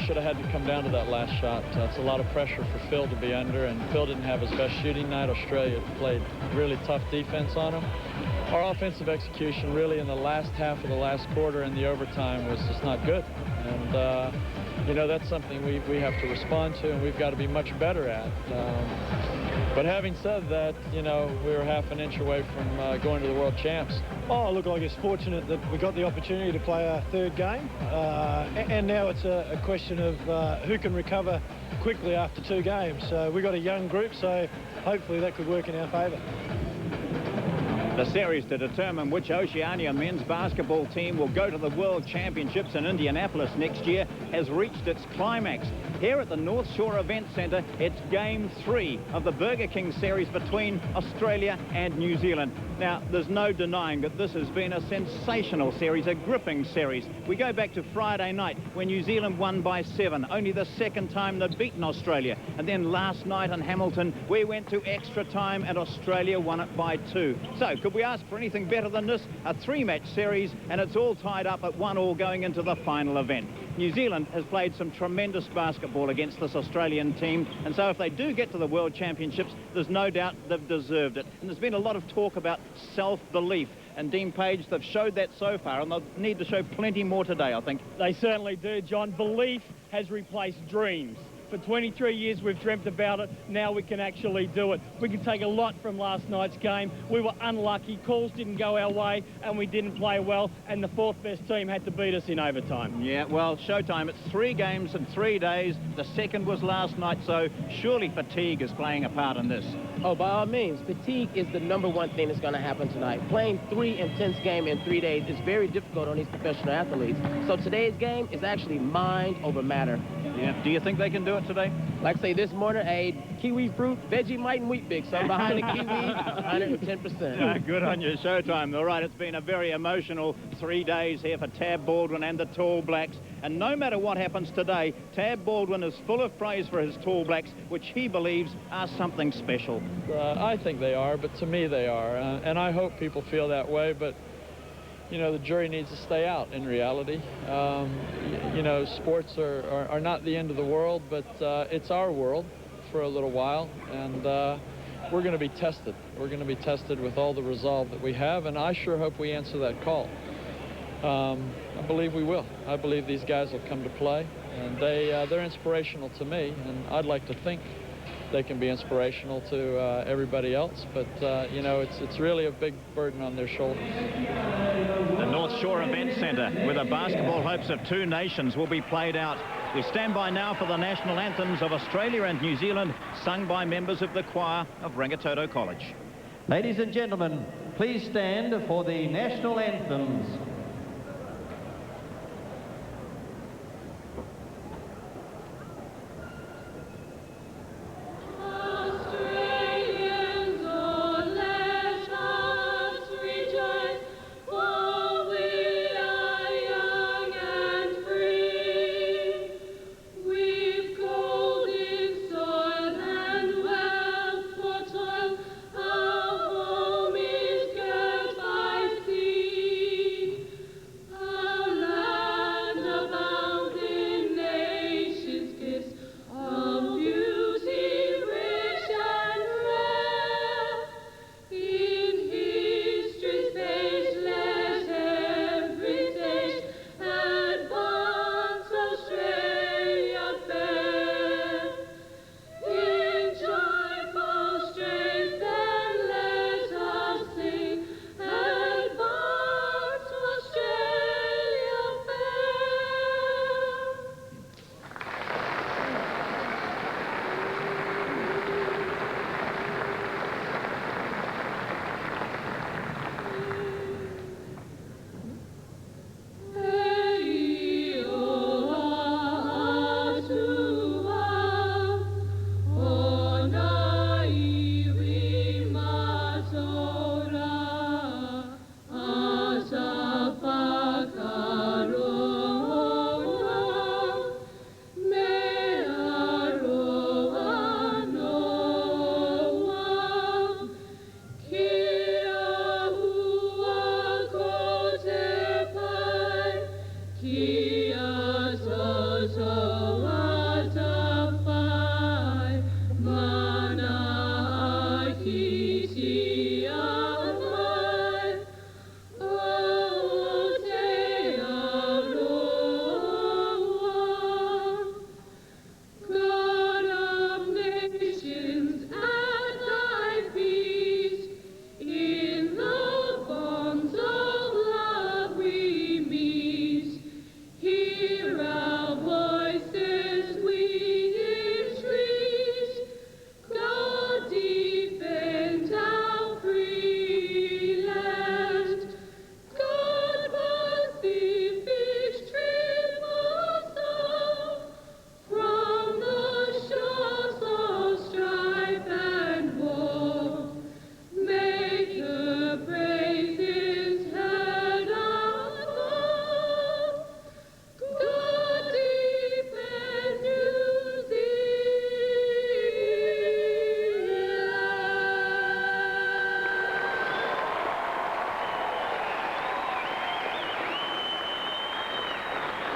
should have had to come down to that last shot. It's a lot of pressure for Phil to be under, and Phil didn't have his best shooting night. Australia played really tough defense on him. Our offensive execution really in the last half of the last quarter in the overtime was just not good. And, you know, that's something we have to respond to, and we've got to be much better at. But having said that, you know, we were half an inch away from going to the world champs. Oh, look, I guess fortunate that we got the opportunity to play our third game. And now it's a question of who can recover quickly after 2 games. So we've got a young group, so hopefully that could work in our favour. The series to determine which Oceania men's basketball team will go to the World Championships in Indianapolis next year has reached its climax. Here at the North Shore Event Centre, it's Game 3 of the Burger King series between Australia and New Zealand. Now, there's no denying that this has been a sensational series, a gripping series. We go back to Friday night when New Zealand won by 7, only the second time they'd beaten Australia. And then last night in Hamilton, we went to extra time and Australia won it by 2. So, could we ask for anything better than this? A 3-match series, and it's all tied up at 1-1 going into the final event. New Zealand has played some tremendous basketball against this Australian team, and so if they do get to the World Championships, there's no doubt they've deserved it. And there's been a lot of talk about self-belief, and Dean Page, they've showed that so far, and they'll need to show plenty more today, I think. They certainly do, John. Belief has replaced dreams. For 23 years we've dreamt about it. Now we can actually do it. We can take a lot from last night's game. We were unlucky. Calls didn't go our way and we didn't play well, and the 4th best team had to beat us in overtime. Yeah, well, showtime. It's 3 games in 3 days. The second was last night, so surely fatigue is playing a part in this. Oh, by all means. Fatigue is the #1 thing that's going to happen tonight. Playing 3 intense games in 3 days is very difficult on these professional athletes. So today's game is actually mind over matter. Yeah. Do you think they can do it today? Like I say, this morning, a kiwi fruit, Vegemite, and wheat bix. So I'm behind the kiwi, 110%. Good on you, showtime. All right, it's been a very emotional 3 days here for Tab Baldwin and the Tall Blacks. And no matter what happens today, Tab Baldwin is full of praise for his Tall Blacks, which he believes are something special. I think they are, but to me they are. And I hope people feel that way, but you know, the jury needs to stay out in reality. You know, sports are not the end of the world, but it's our world for a little while, and we're going to be tested. We're going to be tested with all the resolve that we have, and I sure hope we answer that call. I believe we will. I believe these guys will come to play, and they're inspirational to me, and I'd like to think they can be inspirational to everybody else, but you know, it's really a big burden on their shoulders. The North Shore Event Centre, where the basketball hopes of 2 nations will be played out. We stand by now for the national anthems of Australia and New Zealand, sung by members of the choir of Rangitoto College. Ladies and gentlemen, please stand for the national anthems.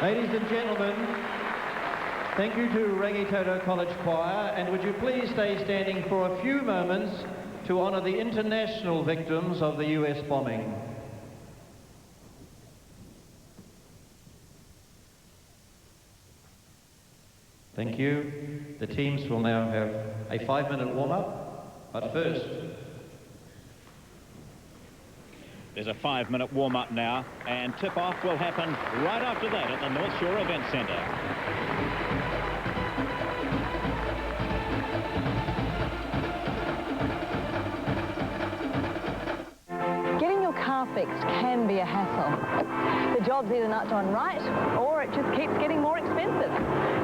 Ladies and gentlemen, thank you to Rangitoto College Choir, and would you please stay standing for a few moments to honour the international victims of the US bombing. Thank you. The teams will now have a 5-minute warm-up, but first... There's a 5-minute warm-up now, and tip-off will happen right after that at the North Shore Event Centre. Getting your car fixed can be a hassle. The job's either not done right, or it just keeps getting more expensive.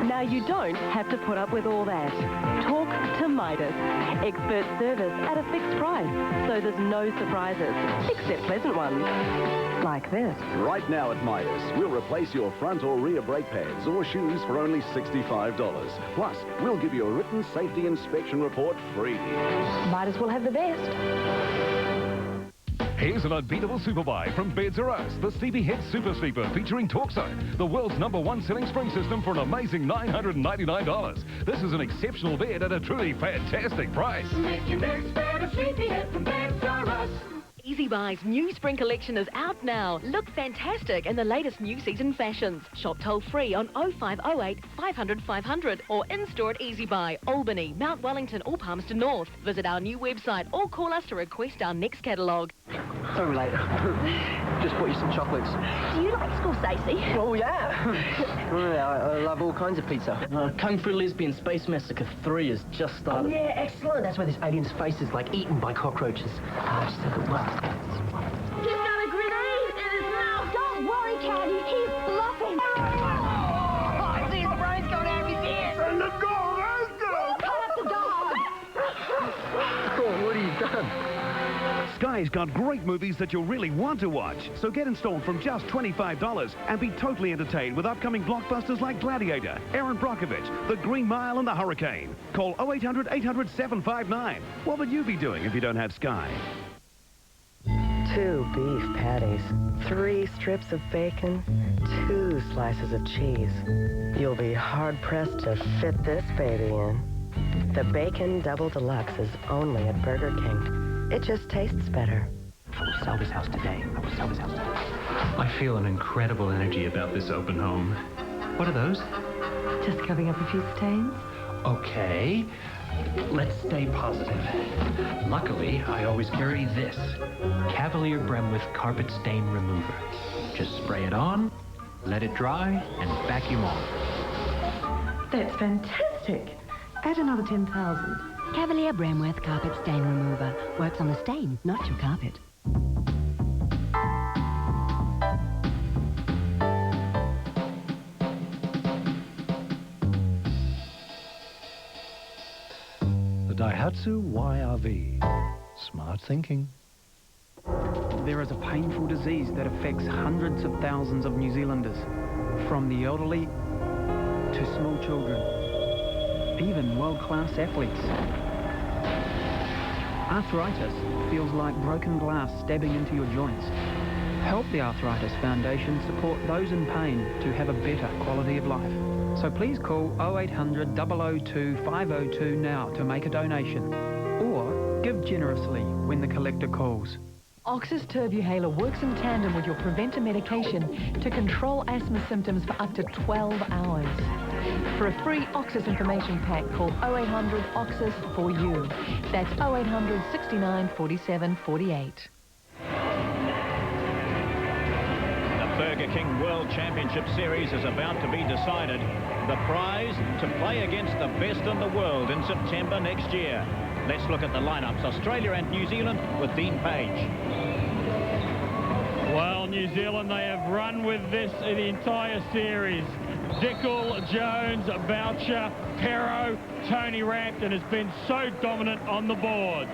Now you don't have to put up with all that. Talk to Midas. Expert service at a fixed price, so there's no surprises, except pleasant ones. Like this. Right now at Midas, we'll replace your front or rear brake pads or shoes for only $65. Plus, we'll give you a written safety inspection report free. Midas will have the best. Here's an unbeatable super buy from Beds R Us, the Stevie Head Super Sleeper featuring Torxo, the world's #1 selling spring system for an amazing $999. This is an exceptional bed at a truly fantastic price. Make your next bed a Sleepy Head from Beds R Us. Easy Buy's new spring collection is out now. Look fantastic in the latest new season fashions. Shop toll-free on 0508 500 500 or in-store at Easy Buy, Albany, Mount Wellington or Palmerston North. Visit our new website or call us to request our next catalogue. So later. Just bought you some chocolates. Do you like Scorsese? Oh, yeah. I love all kinds of pizza. Kung Fu Lesbian Space Massacre 3 has just started. Oh, yeah, excellent. That's where this alien's face is like eaten by cockroaches. Just a good one. He's got a grenade in his mouth. Don't worry, Caddy. He's bluffing. Oh, I see his brains going out of his ears. And the dog, let's go. Cut up the dog. Oh, what have you done? Sky's got great movies that you'll really want to watch, so get installed from just $25 and be totally entertained with upcoming blockbusters like Gladiator, Aaron Brockovich, The Green Mile and The Hurricane. Call 0800 800 759. What would you be doing if you don't have Sky? 2 beef patties, 3 strips of bacon, 2 slices of cheese. You'll be hard-pressed to fit this baby in. The Bacon Double Deluxe is only at Burger King. It just tastes better. I will sell this house today. I will sell this house today. I feel an incredible energy about this open home. What are those? Just covering up a few stains. Okay. Let's stay positive. Luckily, I always carry this. Cavalier Bremwith Carpet Stain Remover. Just spray it on, let it dry, and vacuum off. That's fantastic. Add another 10,000. Cavalier Bremwith Carpet Stain Remover. Works on the stain, not your carpet. Daihatsu YRV. Smart thinking. There is a painful disease that affects hundreds of thousands of New Zealanders, from the elderly to small children, even world-class athletes. Arthritis feels like broken glass stabbing into your joints. Help the Arthritis Foundation support those in pain to have a better quality of life. So please call 0800 002 502 now to make a donation, or give generously when the collector calls. Oxys Turbuhaler works in tandem with your preventer medication to control asthma symptoms for up to 12 hours. For a free Oxys information pack, call 0800 Oxys for you. That's 0800 69 47 48. Burger King World Championship Series is about to be decided. The prize, to play against the best in the world in September next year. Let's look at the lineups. Australia and New Zealand with Dean Page. Well, New Zealand, they have run with this in the entire series. Dickel, Jones, Boucher, Perro, Tony Rampton has been so dominant on the boards.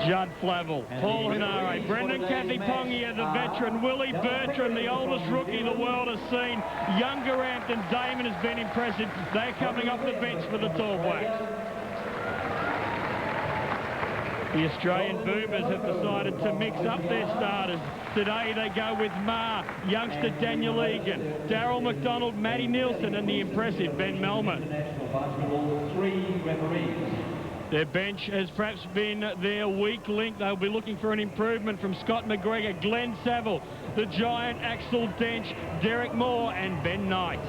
Judd Flavel, Paul Henare, Brendan Kathy-Pongia, the veteran, Willie Bertram, the oldest rookie the world has seen. Younger Rampton, Damon has been impressive. They're coming off the bench for the Tall Blacks. The Australian Boomers have decided to mix up their starters. Today they go with Ma, youngster Daniel Egan, Daryl McDonald, Matty Nielsen and the impressive Ben Melman. Their bench has perhaps been their weak link. They'll be looking for an improvement from Scott McGregor, Glenn Saville, the giant Axel Dench, Derek Moore and Ben Knight.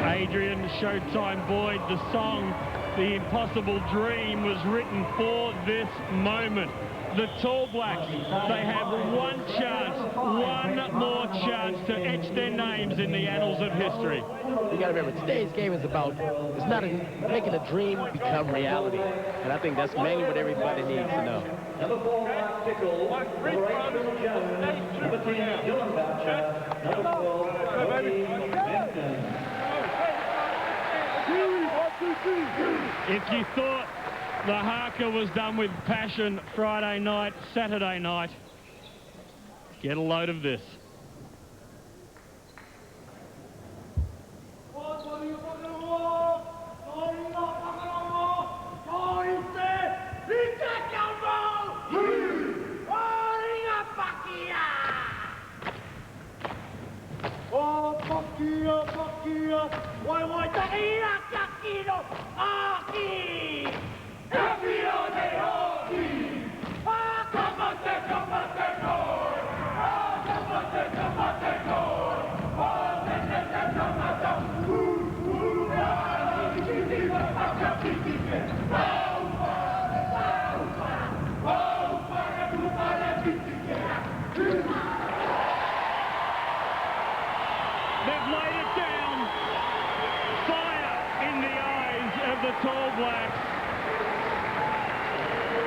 Adrian Showtime Boyd, the song The Impossible Dream was written for this moment. The Tall Blacks, they have one chance, one more chance to etch their names in the annals of history. You got to remember, today's game is about, it's not making a dream become reality. And I think that's mainly what everybody needs to know. Number 4, Mark Tickle. Number 8, Phil Jones. Number 10, Dylan Boucher. Number 12, Robbie Benton. If you thought the haka was done with passion Friday night, Saturday night, get a load of this. They've laid it down. Fire in the eyes of the Tall Blacks.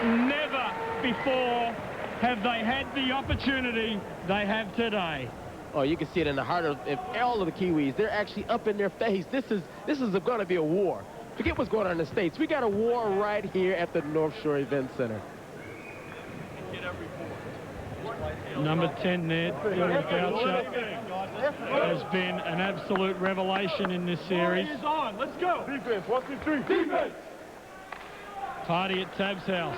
Never before have they had the opportunity they have today. Oh, you can see it in the heart of all of the Kiwis. They're actually up in their face. This is going to be a war. Forget what's going on in the States. We got a war right here at the North Shore Event Center. Number 10 there, Dylan Boucher, has been an absolute revelation in this series. Let's go. Defense, 1, 2, 3. Defense. Party at Tab's house.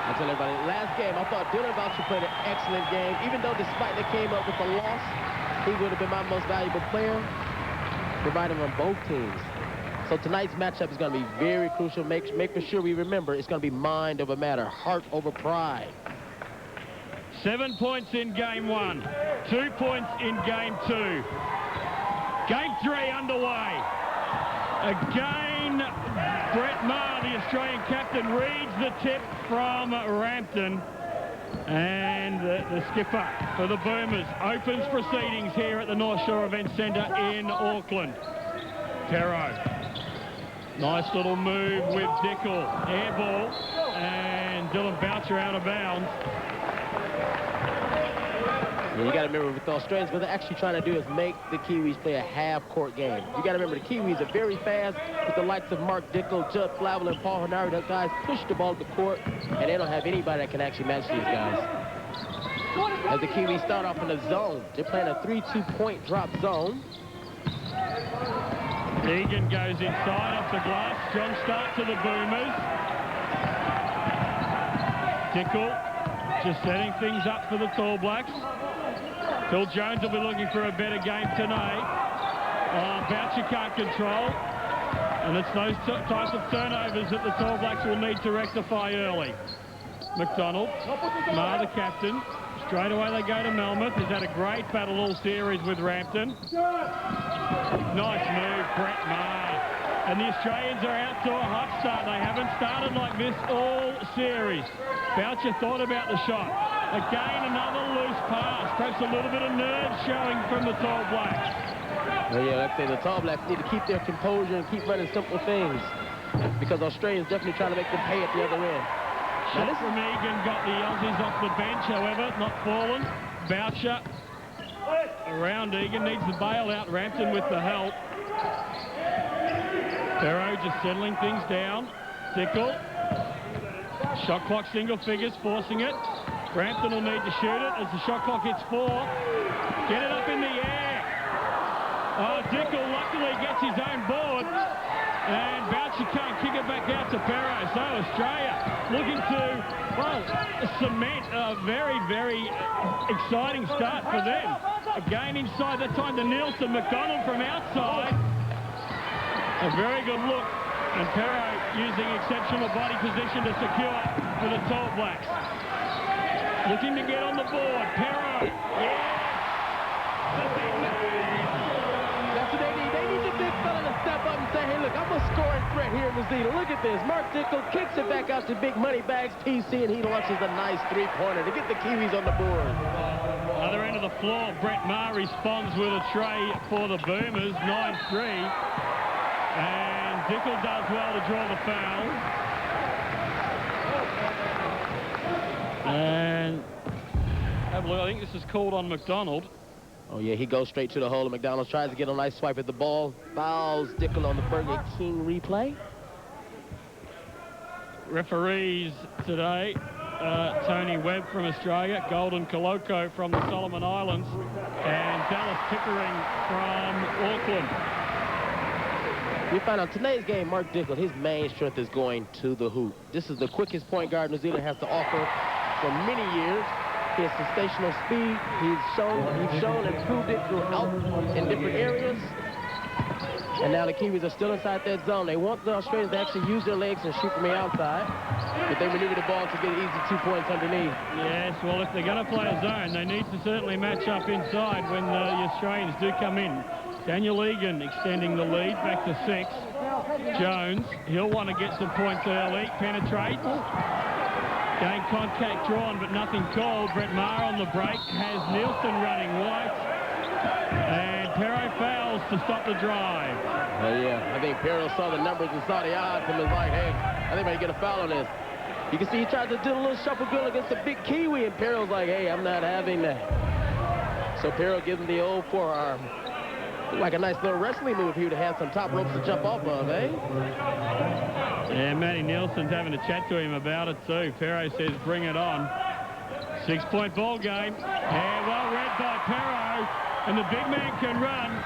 I tell everybody, last game, I thought Dylan Boucher played an excellent game. Even though despite they came up with a loss, he would have been my most valuable player, providing on both teams. So tonight's matchup is going to be very crucial. Make for sure we remember it's going to be mind over matter, heart over pride. 7 points in game 1, 2 points in game 2. Game 3 underway. Again, Brett Maher, the Australian captain, reads the tip from Rampton. And the skipper for the Boomers opens proceedings here at the North Shore Event Centre in Auckland. Perro. Nice little move with Dickel. Air ball. And Dylan Boucher out of bounds. Yeah, you got to remember with the Australians, what they're actually trying to do is make the Kiwis play a half-court game. You got to remember the Kiwis are very fast with the likes of Mark Dickel, Judd Flavel, and Paul Henare. Those guys push the ball to the court, and they don't have anybody that can actually match these guys. As the Kiwis start off in a zone, they're playing a 3-2 point drop zone. Egan goes inside off the glass. Strong start to the Boomers. Dickel just setting things up for the Tall Blacks. Phil Jones will be looking for a better game tonight. Boucher can't control. And it's those types of turnovers that the Tall Blacks will need to rectify early. McDonald, Maher the captain. Straight away they go to Melmoth. He's had a great battle all series with Rampton. Nice move, Brett Maher. And the Australians are out to a hot start. They haven't started like this all series. Boucher thought about the shot. Again, another loose pass. Perhaps a little bit of nerve showing from the Tall Blacks. Well, yeah, like I say, the Tall Blacks need to keep their composure and keep running simple things, because Australians definitely trying to make them pay at the other end. Shot from Egan got the Aussies off the bench, however, not fallen. Boucher around Egan, needs the bailout. Rampton with the help. Perro just settling things down. Dickel. Shot clock single figures, forcing it. Rampton will need to shoot it as the shot clock hits 4. Get it up in the air. Oh, Dickel luckily gets his own board. And Boucher can't kick it back out to Perro. So Australia looking to, well, cement a very, very exciting start for them. Again inside, that time to Nielsen. McDonald from outside. A very good look. And Perro using exceptional body position to secure for the Tall Blacks. Looking to get on the board. Perro. Yeah. That's what they need. They need the big fella to step up and say, hey, look, I'm a scoring threat here in New Zealand. Look at this. Mark Dickel kicks it back out to Big Money Bags PC, and he launches a nice three-pointer to get the Kiwis on the board. Other end of the floor, Brett Maher responds with a tray for the Boomers, 9-3. And Dickel does well to draw the foul. And have a look. I think this is called on McDonald. Oh, yeah, he goes straight to the hole. And McDonald tries to get a nice swipe at the ball. Fouls Dickel on the Burger King replay. Referees today, Tony Webb from Australia, Golden Coloco from the Solomon Islands, and Dallas Pickering from Auckland. You find out today's game, Mark Dickel, his main strength is going to the hoop. This is the quickest point guard New Zealand has to offer for many years. He has sensational speed. He's shown and proved it throughout in different areas. And now the Kiwis are still inside that zone. They want the Australians to actually use their legs and shoot from the outside, but they maneuver the ball to get easy 2 points underneath. Yes, well, if they're going to play a zone, they need to certainly match up inside when the Australians do come in. Daniel Egan extending the lead back to 6. Jones, he'll want to get some points early. Penetrates. Game contact drawn, but nothing called. Brett Maher on the break has Nielsen running white. And Perro fouls to stop the drive. Yeah, I think Perro saw the numbers and saw the odds and was like, hey, I think I might get a foul on this. You can see he tried to do a little shuffle drill against the big Kiwi, and Perro's like, hey, I'm not having that. So Perro gives him the old forearm. Like a nice little wrestling move here to have some top ropes to jump off of, eh? Yeah, Matty Nielsen's having a chat to him about it too. Perro says, bring it on. 6-point ball game. Yeah, well read by Perro. And the big man can run.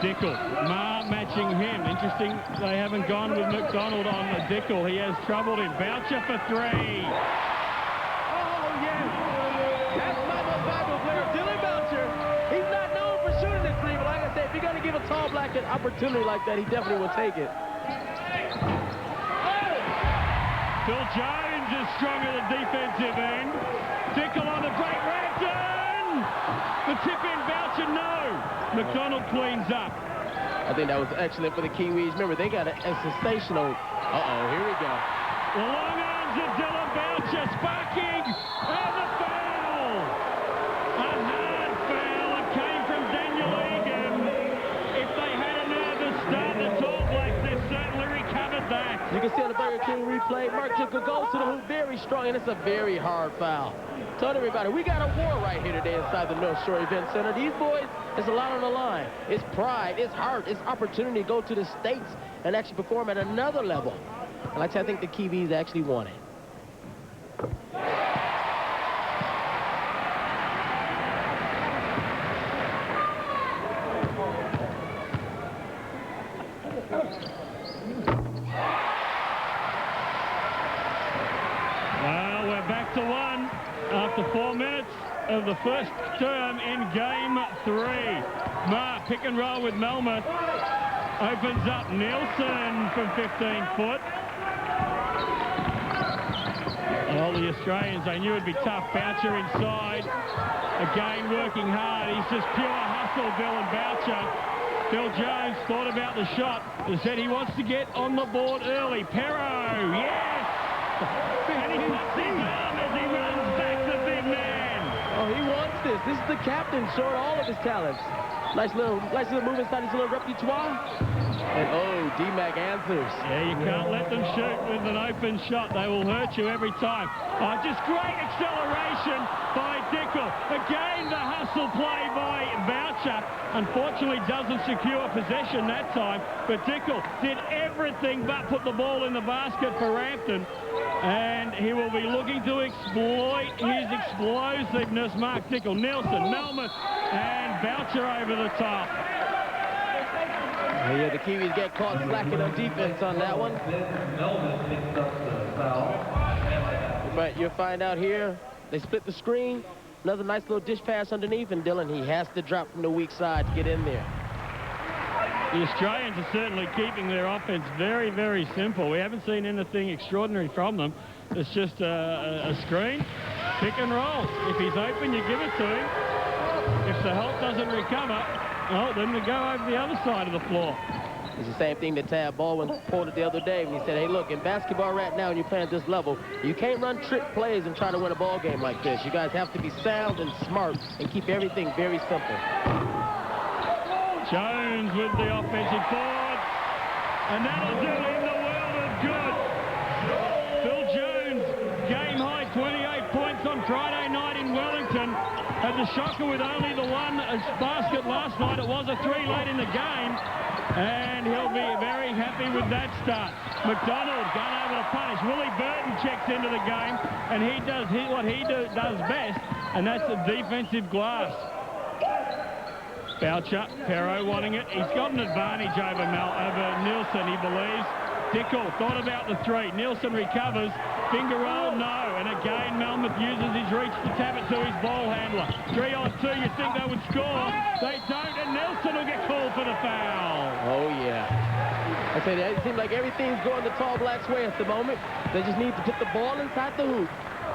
Dickel, Maher matching him. Interesting, they haven't gone with McDonald on Dickel. He has troubled him. Boucher for 3. Oh, yes. That's my most valuable player, Dylan Boucher. He's not known for shooting this three, but like I said, if you're going to give a tall black an opportunity like that, he definitely will take it. Phil Jones is strong at the defensive end. Dickel on the break. Rampton! The tip in, Boucher, no. McDonald cleans up. I think that was excellent for the Kiwis. Remember, they got a sensational... Uh-oh, here we go. The long arms of Dylan Boucher sparking. And the foul! A hard foul. It came from Daniel Egan. If they had a nervous start, the Tall Blacks, they've certainly recovered that. You can see on the Burger King replay, Mark Dickel goes to the hoop very strong, and it's a very hard foul. Told everybody, we got a war right here today inside the North Shore Event Center. These boys, it's a lot on the line. It's pride, it's heart, it's opportunity to go to the States and actually perform at another level. And like I said, I think the Kiwis actually won it. Well, we're back to 1 after 4 minutes of the first term in game 3. Maher pick and roll with Melmoth. Opens up Nielsen from 15 foot. All the Australians, they knew it'd be tough. Boucher inside. Again, working hard. He's just pure hustle, Dylan Boucher. Phil Jones thought about the shot. He said he wants to get on the board early. Perro, yes! And he puts his arm as he runs back the big man. Oh, he wants this. This is the captain showing all of his talents. Nice little move inside his little repertoire. And oh, D-Mac answers. Yeah, you can't let them shoot with an open shot. They will hurt you every time. Oh, just great acceleration by Dickel. Again, the hustle play by Boucher. Unfortunately, doesn't secure possession that time. But Dickel did everything but put the ball in the basket for Rampton. And he will be looking to exploit his explosiveness. Mark Dickel, Nielsen, Melmoth, and Boucher over the top. Yeah, the Kiwis get caught slacking on defense on that one. But you'll find out here, they split the screen. Another nice little dish pass underneath, and Dylan, he has to drop from the weak side to get in there. The Australians are certainly keeping their offense very, very simple. We haven't seen anything extraordinary from them. It's just a screen, pick and roll. If he's open, you give it to him. If the help doesn't recover, well, then they go over the other side of the floor. It's the same thing that Tad Baldwin quoted the other day when he said, hey, look, in basketball right now, when you're playing at this level, you can't run trick plays and try to win a ball game like this. You guys have to be sound and smart and keep everything very simple. Jones with the offensive board, and that'll do him the world of good. Phil Jones, game high 28 points on Friday night in Wellington. Had the shocker with only the one basket last night. It was a 3 late in the game, and he'll be very happy with that start. McDonald going over to punish. Willie Burton checks into the game, and he does what he does best, and that's the defensive glass. Boucher, Perro wanting it. He's got an advantage over Nielsen, he believes. Dickel thought about the 3. Nielsen recovers. Finger roll, no. And again, Melmoth uses his reach to tap it to his ball handler. 3 on 2, you think they would score. They don't, and Nielsen will get called for the foul. Oh, yeah. I tell you, it seems like everything's going the Tall Blacks' way at the moment. They just need to put the ball inside the hoop.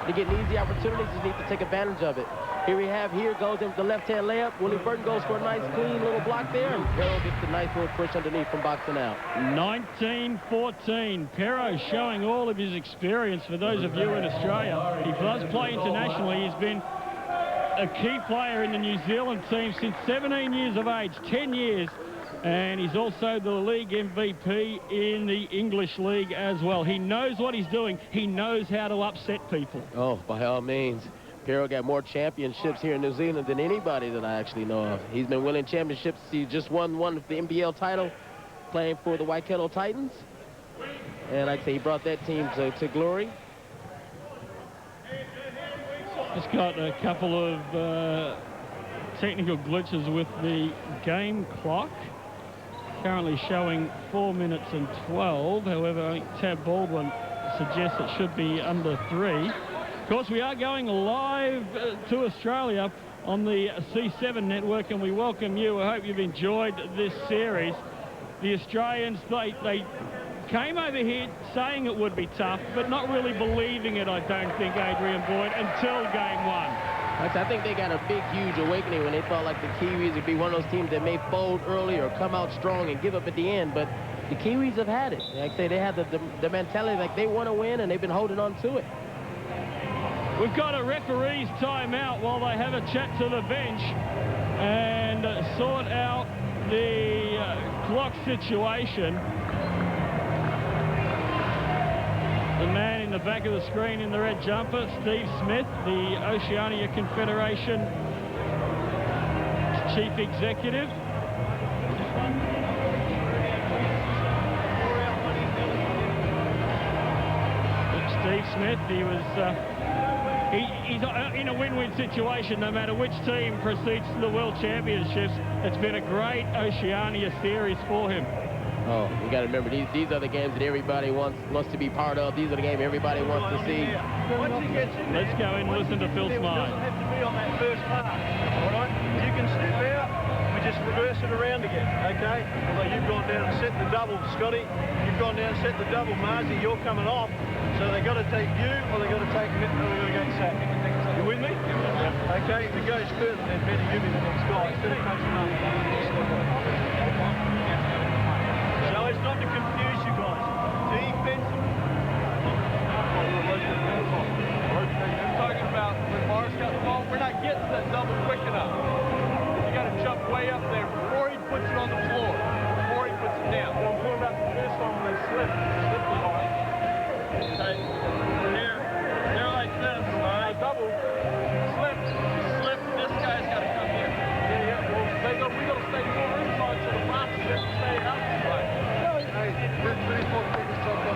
To get an easy opportunity, just need to take advantage of it. Here we have, goes in with the left-hand layup. Willie Burton goes for a nice, clean little block there, and Perro gets a nice little push underneath from boxing out. 19-14. Perro showing all of his experience for those of you in Australia. He does play internationally. He's been a key player in the New Zealand team since 17 years of age, 10 years. And he's also the league MVP in the English League as well. He knows what he's doing. He knows how to upset people. Oh, by all means. Perro got more championships here in New Zealand than anybody that I actually know of. He's been winning championships. He just won one of the NBL title playing for the Waikato Titans. And like I say, he brought that team to glory. Just got a couple of technical glitches with the game clock. Currently showing 4 minutes and 12. However, I think Tab Baldwin suggests it should be under 3. Of course, we are going live to Australia on the C7 network, and we welcome you. I hope you've enjoyed this series. The Australians, they came over here saying it would be tough, but not really believing it, I don't think, Adrian Boyd, until game 1. I think they got a big, huge awakening when they thought like the Kiwis would be one of those teams that may fold early or come out strong and give up at the end. But the Kiwis have had it. Like I say, they have the mentality like they want to win, and they've been holding on to it. We've got a referee's timeout while they have a chat to the bench and sort out the clock situation. The man in the back of the screen in the red jumper, Steve Smith, the Oceania Confederation Chief Executive. Steve Smith, he was he's in a win-win situation no matter which team proceeds to the World Championships. It's been a great Oceania series for him. Oh, you got to remember, these are the games that everybody wants to be part of. These are the games everybody wants to see. Let's go and listen to Phil Smythe. It doesn't have to be on that first part, all right? You can step out, we just reverse it around again, okay? Although you've gone down and set the double, Scotty. You've gone down and set the double, Marzi. You're coming off, so they've got to take you, or they've got to take me, or they've got to go sack. You with me? Okay, if it goes further, then better you be the next guy. Instead of coaching up. So it's not to confuse you guys. Defensive. I'm talking about when Morris got the ball, we're not getting to that double quick enough. You got to jump way up there before he puts it on the floor, before he puts it down. I'm talking about the first one when they slip the hard. Okay. They're like this, all right? Double. Slip. This guy's got to come here. Yeah. Well, we got to stay more inside to the box and stay outside.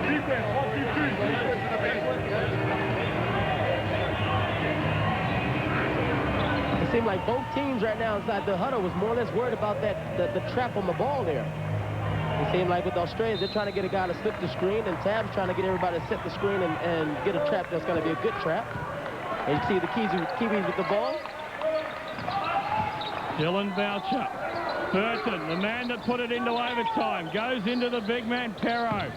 Defense, 1, 2, 3. It seemed like both teams right now inside the huddle was more or less worried about the trap on the ball there. It seemed like with the Australians, they're trying to get a guy to slip the screen, and Tab's trying to get everybody to set the screen and get a trap that's going to be a good trap. And you see the Kiwis with the ball. Dylan Boucher. Burton, the man that put it into overtime, goes into the big man, Perro.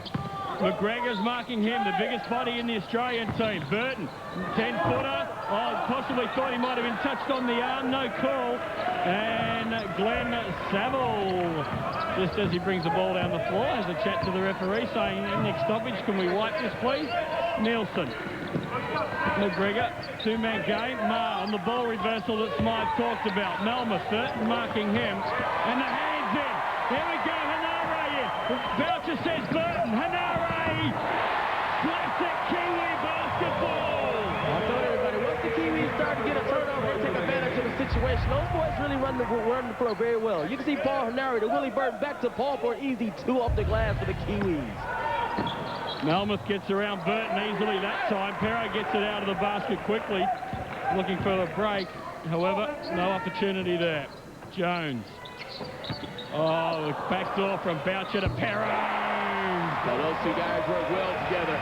McGregor's marking him, the biggest body in the Australian team. Burton, 10-footer. Oh, possibly thought he might have been touched on the arm. No call. And Glenn Saville, just as he brings the ball down the floor, has a chat to the referee saying, next stoppage, can we wipe this, please? Nielsen. McGregor, two-man game. Ma on the ball reversal that Smythe talked about. Melmoth marking him. And the hands in. Here we go, Hanare in. Boucher says Burton. Hanare. Classic Kiwi basketball. I told everybody, once the Kiwis start to get a turnover and take advantage of the situation, those boys really run the floor very well. You can see Paul Hanare to Willie Burton back to Paul for an easy 2 off the glass for the Kiwis. Melmoth gets around Burton easily that time. Perro gets it out of the basket quickly, looking for a break. However, no opportunity there. Jones. Oh, the back door from Boucher to Perro. Now those two guys work well together.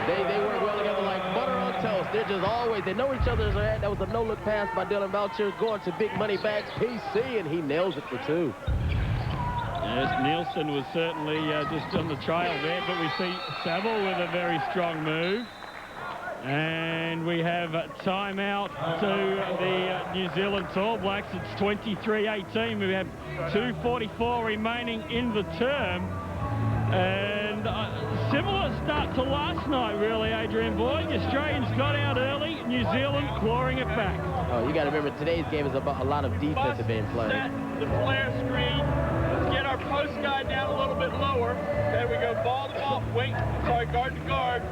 They work well together like butter on toast. They're just always, they know each other's head. That was a no-look pass by Dylan Boucher going to big money bags PC, and he nails it for 2. Yes, Nielsen was certainly just on the trail there, but we see Saville with a very strong move. And we have a timeout to the New Zealand All Blacks. It's 23-18. We have 2:44 remaining in the term. And similar start to last night, really, Adrian Boyd. The Australians got out early, New Zealand clawing it back. Oh, you got to remember, today's game is about a lot of defense being played. Set the flare screen. Let's get our post guy down a little bit lower. There we go, ball to ball, guard to guard.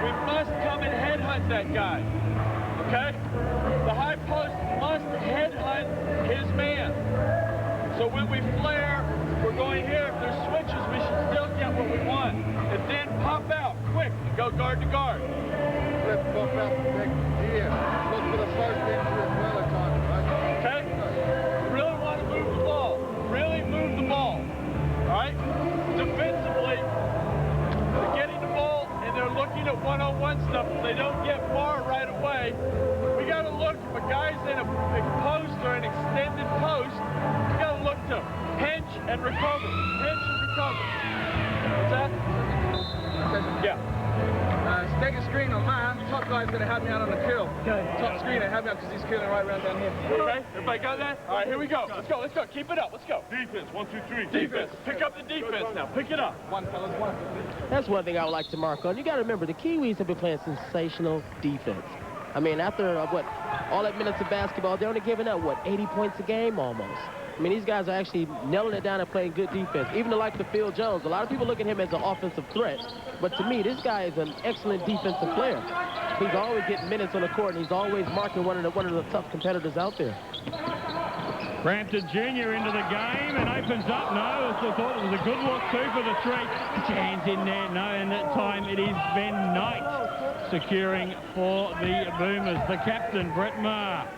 We must come and headhunt that guy, okay? The high post must headhunt his man. So when we flare, we're going here. If there's switches, we should still get what we want. And then pop out quick and go guard to guard. Let's pop out here. Look for the first entry as well at times, right? Okay? Really want to move the ball. Really move the ball. All right? Defensively, they're getting the ball and they're looking at one-on-one stuff. If they don't get far right away, we got to look. If a guy's in a post or an extended post, we got to look to pinch and recover. Pinch and recover. What's that? Yeah. Take a screen on mine. Top guy's going to have me out on the kill. Okay. Top screen and have me out because he's killing right around down here. Okay, everybody got that? All right, here we go. Let's go, let's go. Keep it up. Let's go. Defense, 1, 2, 3. Defense. Pick up the defense now. Pick it up. One, fellas, one. That's one thing I would like to mark on. You got to remember, the Kiwis have been playing sensational defense. I mean, after, all that minutes of basketball, they're only giving up, 80 points a game almost. I mean, these guys are actually nailing it down and playing good defense. Even the likes of Phil Jones, a lot of people look at him as an offensive threat. But to me, this guy is an excellent defensive player. He's always getting minutes on the court, and he's always marking one of the tough competitors out there. Brampton Jr. into the game and opens up. No, I thought it was a good look, too, for the 3. Put your hands in there. No, and that time it is Ben Knight securing for the Boomers. The captain, Brett Maher.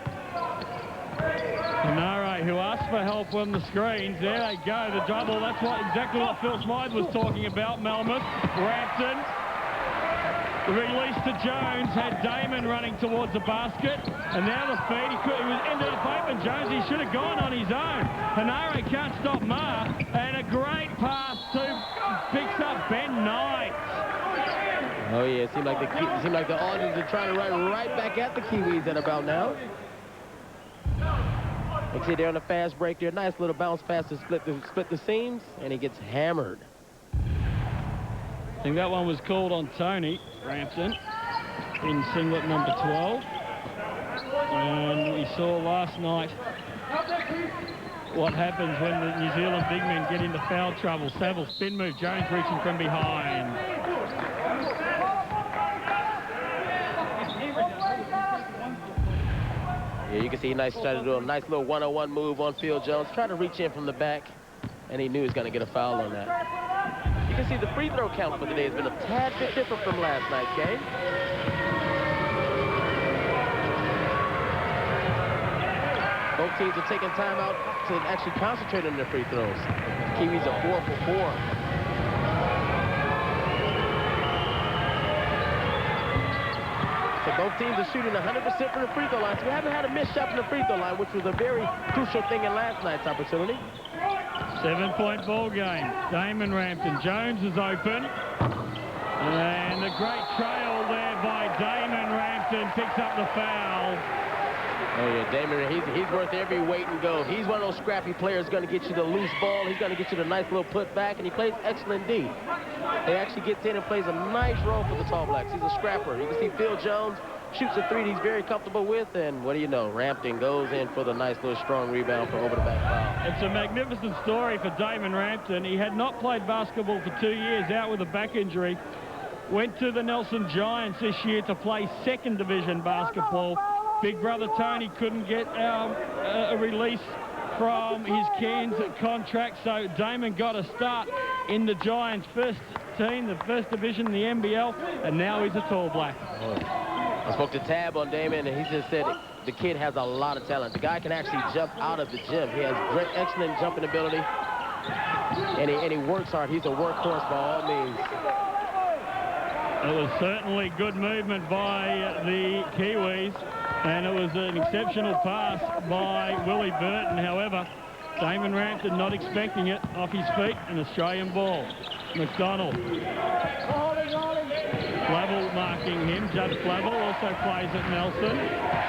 Hanare, who asked for help on the screens. There they go, the double. That's exactly what Phil Smythe was talking about. Melmoth, Brampton. The release to Jones had Damon running towards the basket. And now the feed. He was ended up open. Jones, he should have gone on his own. Hanare can't stop Ma. And a great pass to picks up Ben Knight. Oh, yeah, it seemed like the Aussies are trying to run right back at the Kiwis at about now. You see there on the fast break there, nice little bounce pass to split the seams, and he gets hammered. I think that one was called on Tony Brampton in singlet number 12. And we saw last night what happens when the New Zealand big men get into foul trouble. Saville spin move, Jones reaching from behind. Yeah, you can see he tried to do a nice little one-on-one move on Phil Jones. Tried to reach in from the back, and he knew he was going to get a foul on that. You can see the free throw count for today has been a tad bit different from last night's game. Both teams are taking time out to actually concentrate on their free throws. Kiwis are 4 for 4. So both teams are shooting 100% from the free throw line. So we haven't had a missed shot from the free throw line, which was a very crucial thing in last night's opportunity. 7-point ball game. Damon Rampton. Jones is open. And a great trail there by Damon Rampton. Picks up the foul. Oh, yeah, Damon, he's worth every weight and go. He's one of those scrappy players going to get you the loose ball. He's going to get you the nice little putback, and he plays excellent D. He actually gets in and plays a nice role for the Tall Blacks. He's a scrapper. You can see Phil Jones shoots a 3 that he's very comfortable with, and what do you know? Rampton goes in for the nice little strong rebound for over-the-back foul. It's a magnificent story for Damon Rampton. He had not played basketball for 2 years, out with a back injury. Went to the Nelson Giants this year to play second division basketball. Big brother Tony couldn't get a release from his Cairns contract, so Damon got a start in the Giants' first team, the first division in the NBL, and now he's a Tall Black. I spoke to Tab on Damon, and he just said the kid has a lot of talent. The guy can actually jump out of the gym. He has great, excellent jumping ability, and he works hard. He's a workhorse by all means. It was certainly good movement by the Kiwis, and it was an exceptional pass by Willie Burton. However, Damon Rampton not expecting it, off his feet, an Australian ball. McDonald. Flavel marking him. Judd Flavel also plays at Nelson.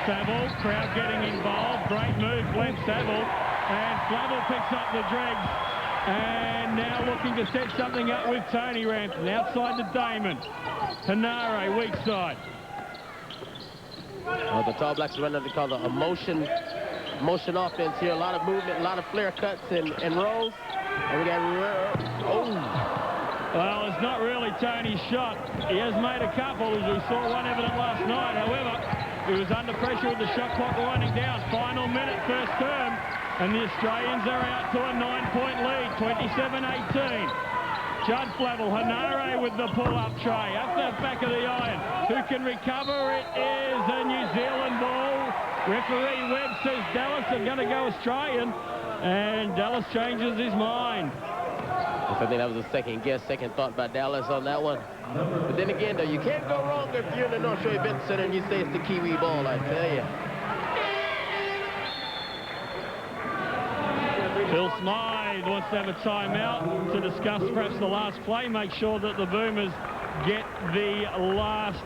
Saville, crowd getting involved. Great move, Glenn Saville. And Flavel picks up the dregs. And now looking to set something up with Tony Rampton. Outside to Damon. Hanare, weak side. Well, the Tall Blacks are running what they call a motion offense here. A lot of movement, a lot of flare cuts and rolls. And we got... Well, it's not really Tony's shot. He has made a couple, as we saw one evident last night. However, he was under pressure with the shot clock winding down. Final minute, first term. And the Australians are out to a 9-point lead, 27-18. Judd Flavel, Hanare with the pull-up tray. Up the back of the iron. Who can recover? It is a New Zealand ball. Referee Webb says Dallas are going to go Australian. And Dallas changes his mind. I think that was a second thought by Dallas on that one. But then again, though, you can't go wrong if you're in the North Shore Event Center and you say it's the Kiwi ball, I tell you. Phil Smythe wants to have a timeout to discuss perhaps the last play, make sure that the Boomers get the last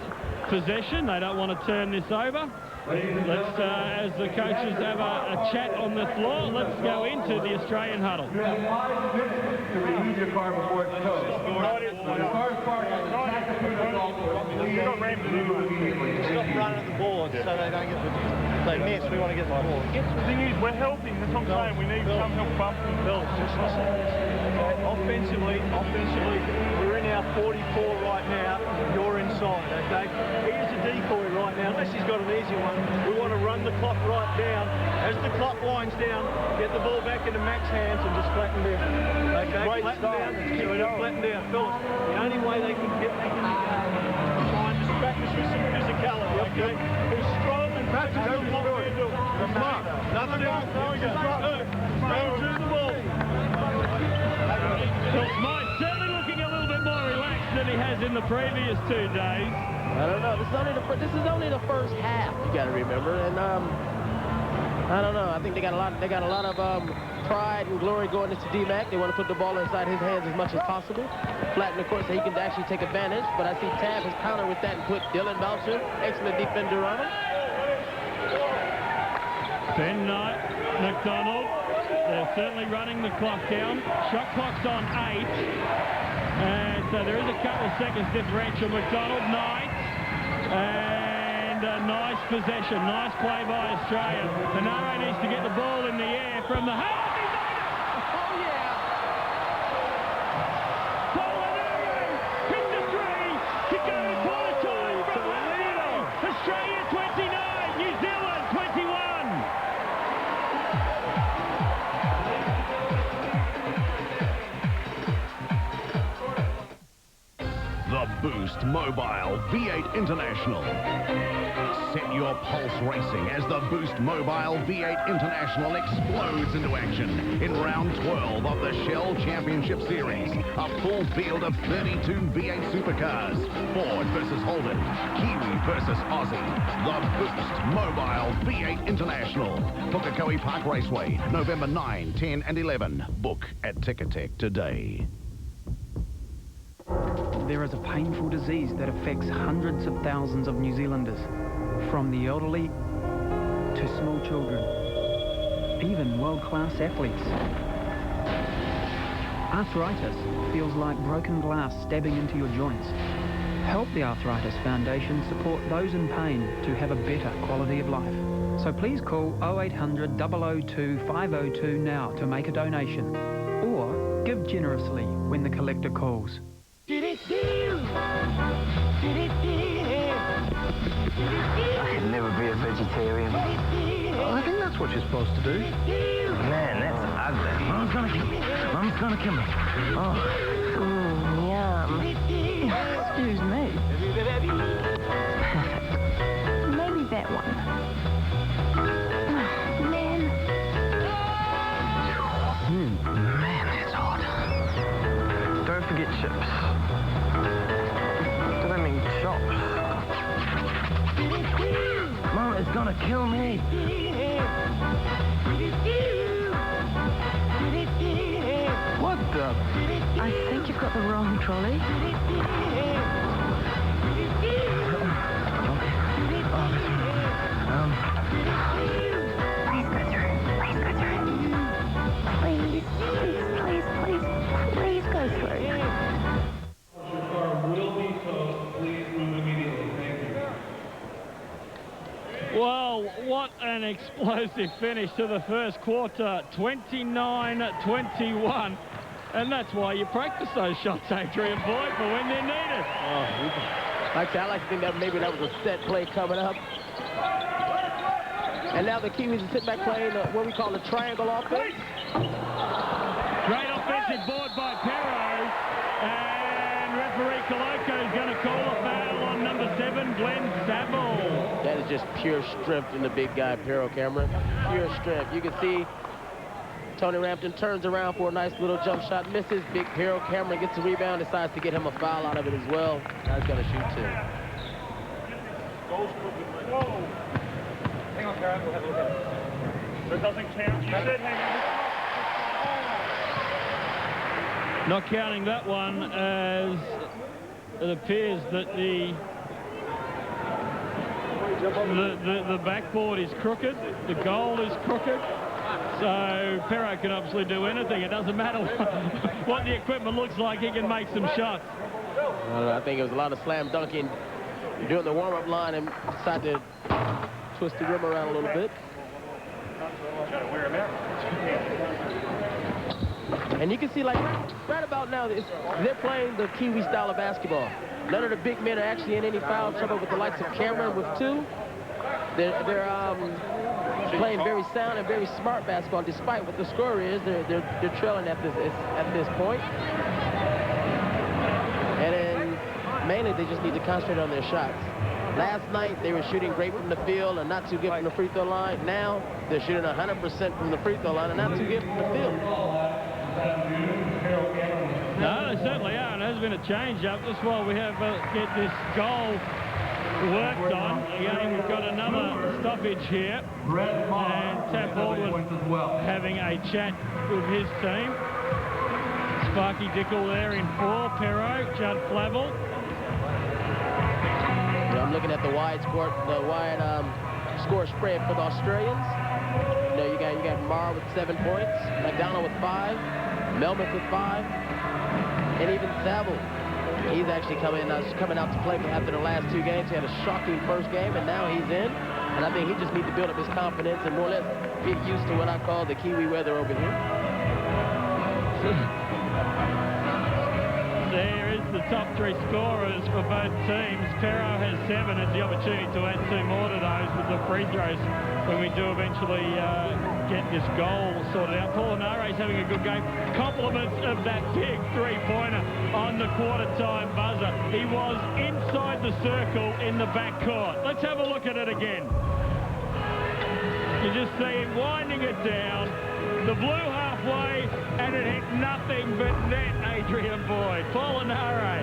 possession. They don't want to turn this over. Let's, as the coaches have a chat on the floor, let's go into the Australian huddle. You have 5 minutes to remove your car before it's towed. When your car is parked, stop running the board so they don't get they miss. We want to get the ball. The thing is, we're helping. That's what I'm saying. We need some help bumping the belts. Offensively, we're in our 44 right now. You're inside, okay? He is a decoy right now, unless he's got an easy one. We want to run the clock right down. As the clock winds down, get the ball back into Mac's hands and just flatten down. Okay? Flatten down. Phillips, the only way they can try and distract us with some physicality, okay? He's strong and fast. That's what we're doing. Nothing else. There we go. To the ball. Phil Smythe certainly looking a little bit more relaxed than he has in the previous 2 days. I don't know. This is only the first half. You got to remember, and I don't know. I think they got a lot of pride and glory going into D-Mac. They want to put the ball inside his hands as much as possible. Flatten, of course, so he can actually take advantage. But I see Tab has countered with that and put Dylan Boucher, excellent defender, on him. Ben Knight, McDonald. They're certainly running the clock down. Shot clock's on 8. And so there is a couple of seconds differential. McDonald, Knight. And a nice possession. Nice play by Australia. Hanare needs to get the ball in the air from the... Oh, yeah! Paul Hanare hit the 3 to go to quarter time from Latino. Australia 29, New Zealand 21. The Boost Mobile V8 International. Set your pulse racing as the Boost Mobile V8 International explodes into action in round 12 of the Shell Championship Series. A full field of 32 V8 supercars. Ford versus Holden, Kiwi versus Aussie. The Boost Mobile V8 International. Pukekohe Park Raceway, November 9, 10 and 11. Book at Ticketek today. There is a painful disease that affects hundreds of thousands of New Zealanders, from the elderly to small children, even world-class athletes. Arthritis feels like broken glass stabbing into your joints. Help the Arthritis Foundation support those in pain to have a better quality of life. So please call 0800 002 502 now to make a donation, or give generously when the collector calls. I can never be a vegetarian. I think that's what you're supposed to do. Man, that's ugly. Mom's gonna kill me. Mom's gonna kill me. Oh. Yum. Excuse me. Maybe that one. Man. Man, that's hot. Don't forget chips. Do they mean chops? Mom, it's gonna kill me. What the? I think you've got the wrong trolley. Please go through. Your car will be towed. Please move immediately. Thank you. Well, what an explosive finish to the first quarter, 29-21. And that's why you practice those shots, Adrian Boyd, for when they're needed. Like I like to think that maybe that was a set play coming up. And now the Kiwis are sitting back playing what we call a triangle offense. Great offensive board by Perro. And referee Koloko is going to call a foul on number 7, Glenn Saville. That is just pure strength in the big guy, Perro Cameron. Pure strength. You can see Tony Rampton turns around for a nice little jump shot, misses. Big Perro Cameron gets a rebound, decides to get him a foul out of it as well. Now he's going to shoot too. Whoa. Hang on, Karen. We'll have a look at it. That doesn't count. You said hang on. Not counting that one, as it appears that the backboard is crooked, the goal is crooked, so Perro can obviously do anything. It doesn't matter what the equipment looks like, he can make some shots. I think it was a lot of slam dunking during the warm-up line and decided to twist the rim around a little bit. And you can see, like, right about now, they're playing the Kiwi style of basketball. None of the big men are actually in any foul trouble with the likes of Cameron with 2. They're playing very sound and very smart basketball. Despite what the score is, they're trailing at this point. And then mainly they just need to concentrate on their shots. Last night they were shooting great from the field and not too good from the free throw line. Now they're shooting 100% from the free throw line and not too good from the field. No, they certainly are, and there's been a change-up. That's why we have get this goal worked on. Again, we've got another stoppage here. And Tapp Baldwin having a chat with his team. Sparky Dickel there in 4, Perro, Judd Flavel. I'm looking at the wide score spread for the Australians. You know, you got Marr with 7 points, McDonald with 5, Melmoth with 5, and even Saville. He's actually coming out to play after the last 2 games. He had a shocking first game, and now he's in. And I think he just needs to build up his confidence and more or less get used to what I call the Kiwi weather over here. There is the top three scorers for both teams. Perro has 7, has the opportunity to add 2 more to those with the free throws when we do eventually get this goal sorted out. Paulinare is having a good game. Compliments of that big three-pointer on the quarter-time buzzer. He was inside the circle in the backcourt. Let's have a look at it again. You just see him winding it down. The blue halfway, and it hit nothing but net, Adrian Boyd. Paulinare.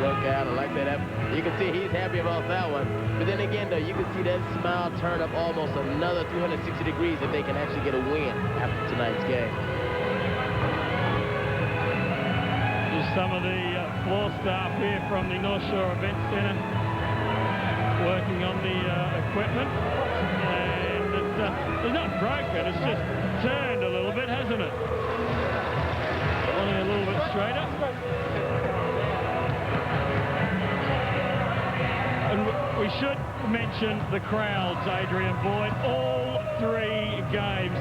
Look out, I like that. You can see he's happy about that one. But then again, though, you can see that smile turn up almost another 360 degrees if they can actually get a win after tonight's game. Just some of the floor staff here from the North Shore Event Centre working on the equipment. And it's not broken, it's just turned a little bit, hasn't it? Only a little bit straighter. And we should mention the crowds, Adrian Boyd. All 3 games.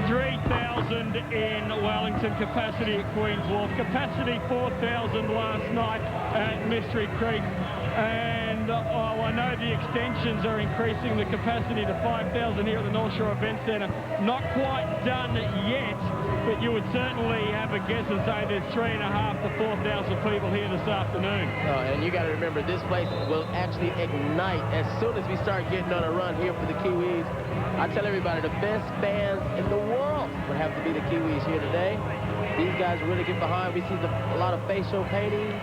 3,000 in Wellington, capacity at Queen's Wharf, capacity 4,000 last night at Mystery Creek. And I know the extensions are increasing the capacity to 5,000 here at the North Shore Event Centre. Not quite done yet, but you would certainly have a guess and say there's 3,500 to 4,000 people here this afternoon. And you got to remember, this place will actually ignite as soon as we start getting on a run here for the Kiwis. I tell everybody, the best fans in the world would have to be the Kiwis here today. These guys really get behind. We see a lot of facial paintings.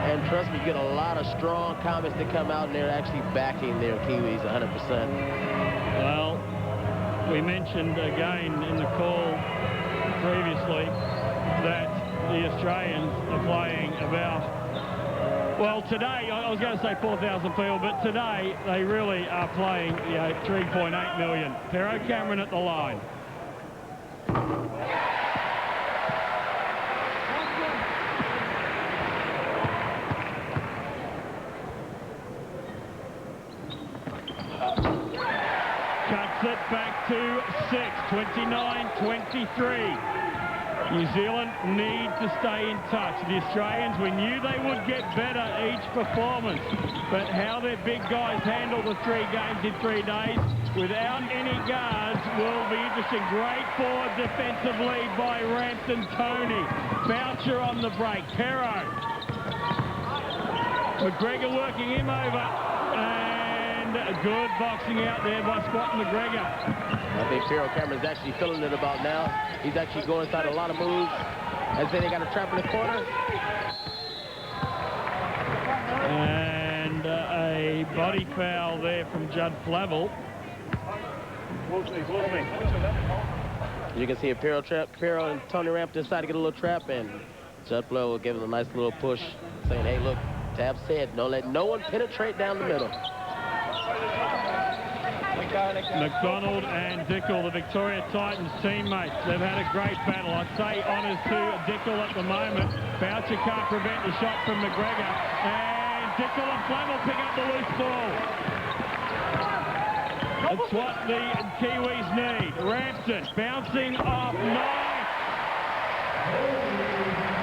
And trust me, you get a lot of strong comments that come out and they're actually backing their Kiwis 100%. Well, we mentioned again in the call previously that the Australians are playing about, well, today, I was going to say 4,000 people, but today they really are playing 3.8 million. Perro Cameron at the line. Cuts it back to 6, 29-23. New Zealand need to stay in touch. The Australians, we knew they would get better each performance, but how their big guys handle the 3 games in 3 days without any guards will be interesting. Great forward defensively by Rampton Tony. Boucher on the break. Perro. McGregor working him over. And good boxing out there by Scott McGregor. I think Perro Cameron's actually feeling it about now. He's actually going inside a lot of moves. As they got a trap in the corner. And a body foul there from Judd Flavel. You can see a Perro trap. Perro and Tony Rampton decide to get a little trap, and Judd Flavel will give him a nice little push, saying, hey, look, Tab said, don't let no one penetrate down the middle. McDonald and Dickel, the Victoria Titans teammates. They've had a great battle. I'd say honours to Dickel at the moment. Boucher can't prevent the shot from McGregor. And Dickel and Flavel pick up the loose ball. That's what the Kiwis need. Rampton bouncing off. Nice.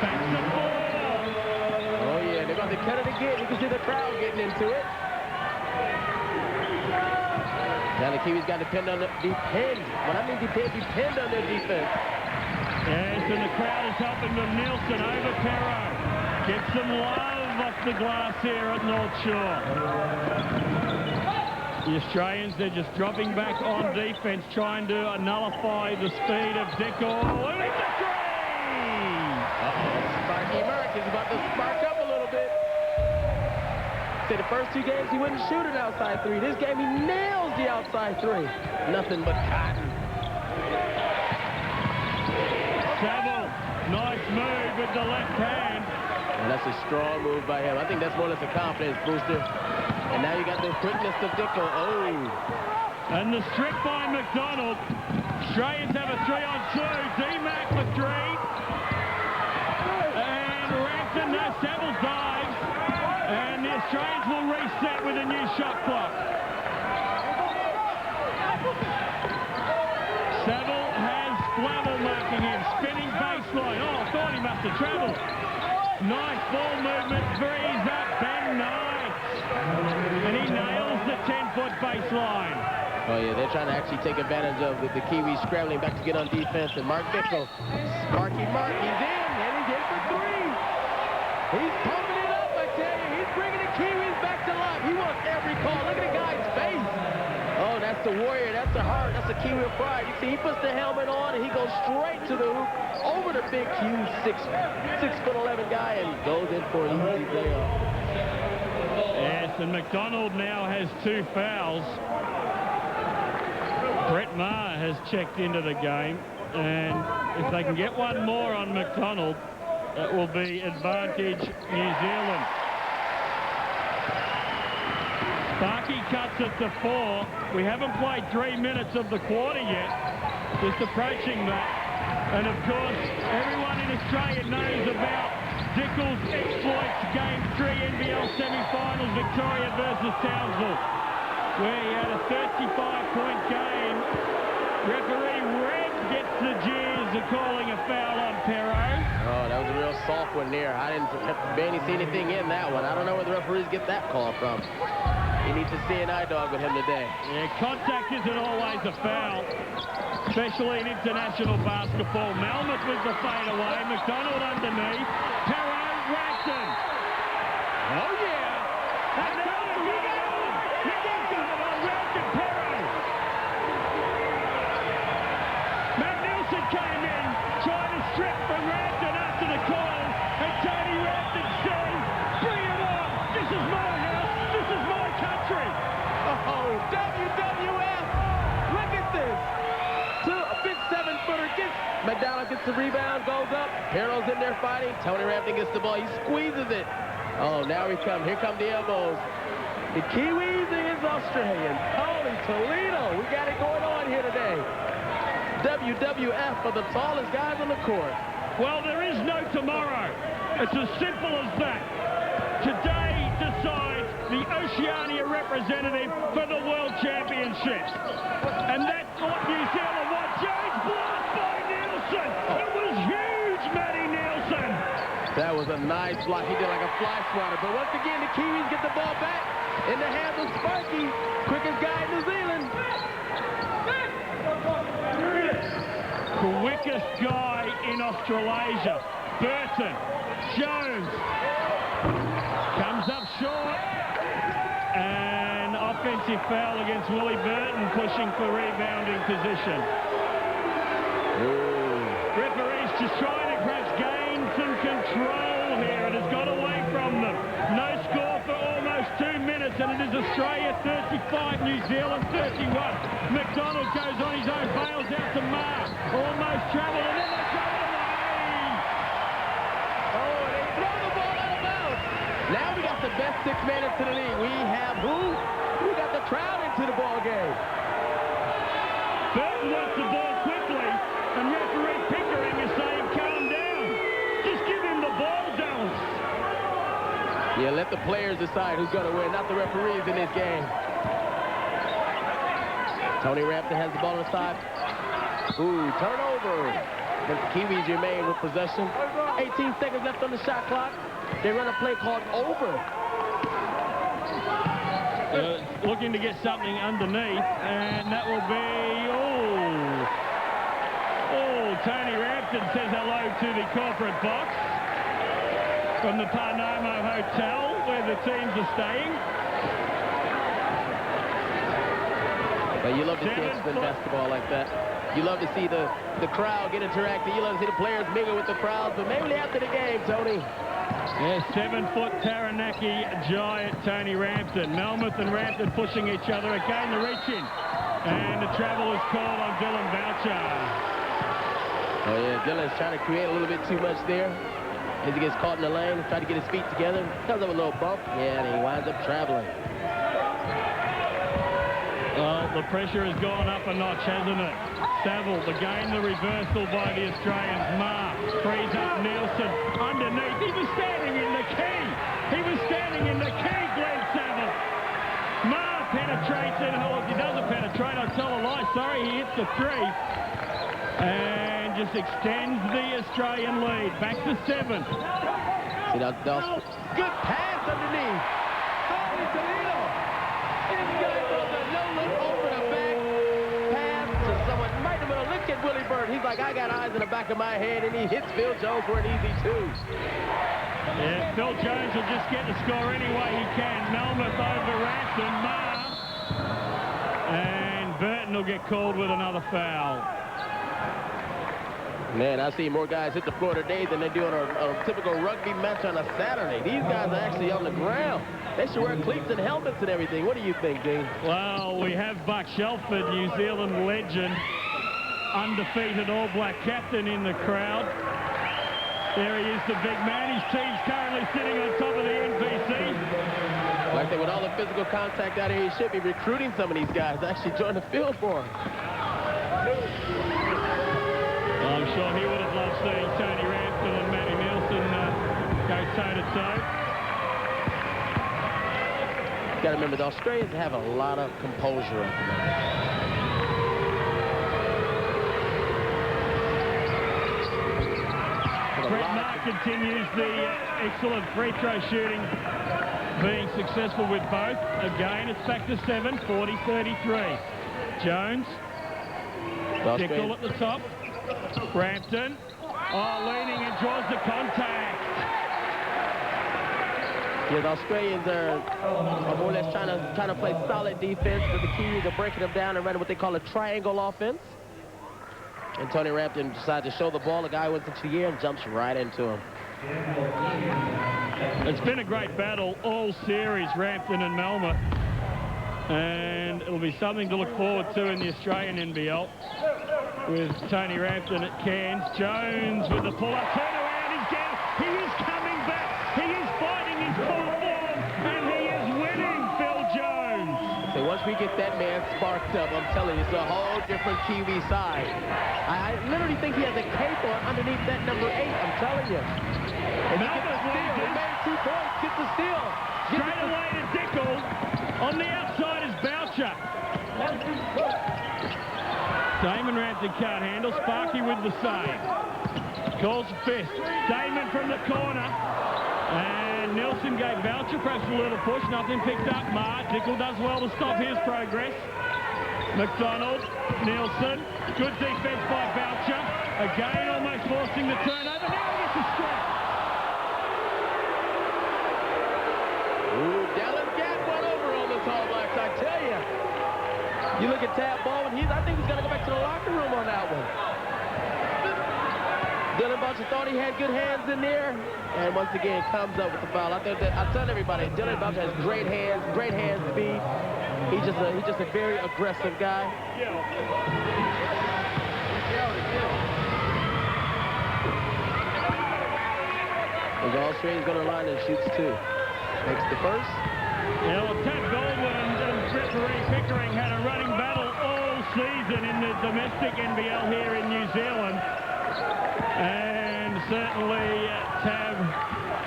Back to 4. Oh, yeah, they're going to cut it again. You can see the crowd getting into it. Now the Kiwis got to depend on their defense. When I mean depend on their defense. Yes, and the crowd is helping them. Nielsen over Perro. Get some love off the glass here at North Shore. The Australians, they're just dropping back on defense, trying to nullify the speed of Dickel. Oh, and it's a 3! Sparky American's about to spark up a little bit. The first 2 games he wouldn't shoot an outside 3. This game he nails the outside 3. Nothing but cotton. Saville, nice move with the left hand. And that's a strong move by him. I think that's more or less a confidence booster. And now you got the quickness of Dickel. Oh. And the strip by McDonald. Australians have a 3-on-2. D-Mac for 3. And Rampton, no, Saville dives. And the Australians will reset with a new shot clock. Saville has Flavel marking him. Spinning baseline. Oh, I thought he must have travelled. Nice ball movement, threes up, Ben Knight. And he nails the 10-foot baseline. Oh, yeah, they're trying to actually take advantage of the Kiwis scrambling back to get on defense. And Mark Bickle, Mark, he's in, and he's in for three. He's pumping it up, I tell you. He's bringing the Kiwis back to life. He wants every call. Look at the guy's face. Oh, that's the warrior. That's the heart. That's the Kiwi of pride. You see, he puts the helmet on, and he goes straight to the hoop, over the big, huge 6'11" guy, and goes in for an easy playoff. Yes, and McDonald now has 2 fouls. Brett Maher has checked into the game, and if they can get one more on McDonald, that will be advantage New Zealand. Sparky cuts it to 4. We haven't played 3 minutes of the quarter yet, just approaching that. And of course, everyone in Australia knows about Dickle's exploits, Game 3 NBL semi-finals, Victoria versus Townsville, where he had a 35-point game. Referee Red gets the jeers of calling a foul on Perot. Oh, that was a real soft one there. I didn't barely see anything in that one. I don't know where the referees get that call from. He needs to see an eye dog with him today. Yeah, contact isn't always a foul, especially in international basketball. Melmoth with the fadeaway. McDonald underneath. Perot, Racton. Oh, yeah. And now came in, trying to strip from Rampton after the call, and Tony Rampton says, bring it on, this is my house, this is my country. Oh, WWF, look at this. A big 7-footer gets, McDonald gets the rebound, goes up, Perot's in there fighting, Tony Rampton gets the ball, he squeezes it. Oh, now here come the elbows. The Kiwis against Australians. Holy Toledo, we got it going on here today. WWF for the tallest guys on the court. Well, there is no tomorrow. It's as simple as that. Today decides the Oceania representative for the World Championships. And that's what New Zealand wants. James blocked by Nielsen. It was huge, Matty Nielsen. That was a nice block. He did like a fly swatter. But once again, the Kiwis get the ball back in the hands of Sparky, quickest guy in New Zealand. Quickest guy in Australasia. Burton. Jones. Comes up short. And offensive foul against Willie Burton, pushing for rebounding position. Ooh. Referee's just trying to perhaps gain some control here. It has got away from them. No score for almost 2 minutes, and it is Australia 35, New Zealand 31. McDonald goes on his own, bails out to Maher. Almost travel, and then they throw it away. Oh, and they throw the ball out of bounds. Now we got the best 6 man into the league. We have who? We got the crowd into the ball game. Burton wants the ball quickly, and referee Pickering is saying, calm down. Just give him the ball, Dallas. Yeah, let the players decide who's going to win, not the referees in this game. Tony Rampton has the ball on the side. Ooh, turnover. The Kiwis remain with possession. 18 seconds left on the shot clock. They run a play called over. Looking to get something underneath, and that will be, Tony Rampton says hello to the corporate box from the Parnamo Hotel, where the teams are staying. But you love to see instant basketball like that. You love to see the crowd get interactive. You love to see the players mingle with the crowd. But maybe after the game, Tony. Yeah, 7-foot Taranaki giant Tony Rampton. Melmoth and Rampton pushing each other. Again, the reach-in. And the travel is called on Dylan Boucher. Oh, yeah, Dylan's trying to create a little bit too much there. As he gets caught in the lane, trying to get his feet together. Comes up a little bump. Yeah, and he winds up traveling. Well, the pressure has gone up a notch, hasn't it? Saville, again the reversal by the Australians. Maher frees up Nielsen underneath. He was standing in the key. He was standing in the key, Glenn Saville. Maher penetrates it. Oh, if he doesn't penetrate, I'll tell a lie. Sorry, he hits the 3. And just extends the Australian lead. Back to 7. See that? Good pass underneath. Holy Toledo. This guy throws a no-look over the back pass to someone right in the middle. Look at Willie Bird. He's like, I got eyes in the back of my head, and he hits Phil Jones for an easy 2. Yeah, Phil Jones will just get the score any way he can. Melmoth over Rampton, Marr, and Burton will get called with another foul. Man, I see more guys hit the floor today than they do on a typical rugby match on a Saturday. These guys are actually on the ground. They should wear cleats and helmets and everything. What do you think, Dean? Well, we have Buck Shelford, New Zealand legend, undefeated All Black captain in the crowd. There he is, the big man. His team's currently sitting on top of the NPC. Like I said, with all the physical contact out here, he should be recruiting some of these guys to actually join the field for him. I'm sure he would have loved seeing Tony Rampton and Matty Nielsen go toe-to-toe. You got to remember, the Australians have a lot of composure at the moment. Brett Marr continues the excellent free throw shooting, being successful with both. Again, it's back to 7, 40-33. Jones, Dickel at the top. Rampton, leaning and draws the contact. Yeah, the Australians are more or less trying to play solid defense, but the Kiwis are breaking them down and running what they call a triangle offense. And Tony Rampton decided to show the ball. The guy went into the air and jumps right into him. It's been a great battle all series, Rampton and Melmoth. And it'll be something to look forward to in the Australian NBL. With Tony Rampton at Cairns. Jones with the pull-up. Turn around. He is coming back. He is fighting his full form. And he is winning, Phil Jones. So once we get that man sparked up, I'm telling you, it's a whole different Kiwi side. I literally think he has a cape on underneath that number 8. I'm telling you. And he gets the steal. He made 2 points. Gets the steal. Straight away to Dickel. On the outside is Boucher. Damon Rampton can't handle. Sparky with the save. Calls a fist. Damon from the corner. And Nielsen gave Boucher perhaps a little push. Nothing picked up. Marr. Dickel does well to stop his progress. McDonald. Nielsen. Good defense by Boucher. Again almost forcing the turnover. Now he gets a strike. Ooh, Dallas Gatt went over on the All Blacks, I tell you. You look at Tab Baldwin, I think he's going to go back to the locker room on that one. Dylan Boucher thought he had good hands in there, and once again comes up with the foul. I tell everybody, Dylan Boucher has great hands speed. He's just a very aggressive guy. The Australian's going to line and shoots 2. Makes the first. Yeah, well, Tab Baldwin and referee Pickering had a running battle all season in the domestic NBL here in New Zealand. And certainly Tab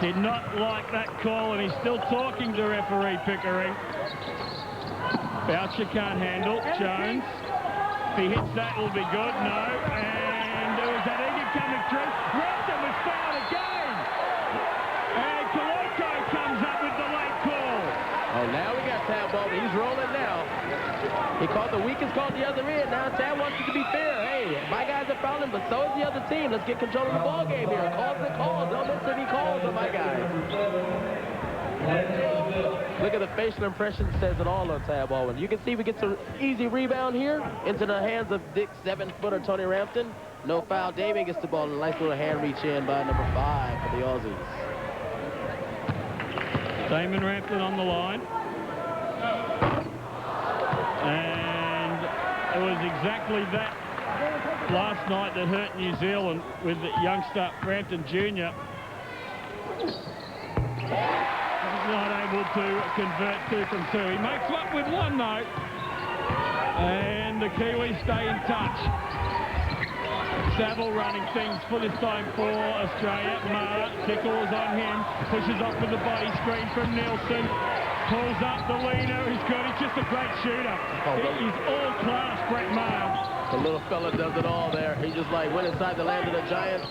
did not like that call, and he's still talking to referee Pickering. Boucher can't handle. Jones. If he hits that, it'll be good. No. And there was that Egan coming through. Rampton was fouled again. And Koloko comes up with the late call. Oh, now we got Tab Baldwin. He's rolling now. He called the weakest call at the other end. Now Tab wants it to be fair. Hey, my guys are fouling, but so is the other team. Let's get control of the ball game here. Calls and calls. Don't miss any calls on my guys. Look at the facial impression, says it all on Tab Baldwin. You can see we get some easy rebound here into the hands of Dick 7-footer Tony Rampton. No foul. Damien gets the ball and a nice little hand reach in by number 5 for the Aussies. Damon Rampton on the line. And it was exactly that last night that hurt New Zealand with the youngster Rampton Jr. Not able to convert 2 from 2. He makes up with 1 though. And the Kiwis stay in touch. Saville running things for this time for Australia. Marr, Dickel is on him. Pushes off with the body screen from Nielsen. Pulls up the leader. He's good. He's just a great shooter. He's all class, Brett Marr. The little fella does it all there. He just like went inside the land of the Giants.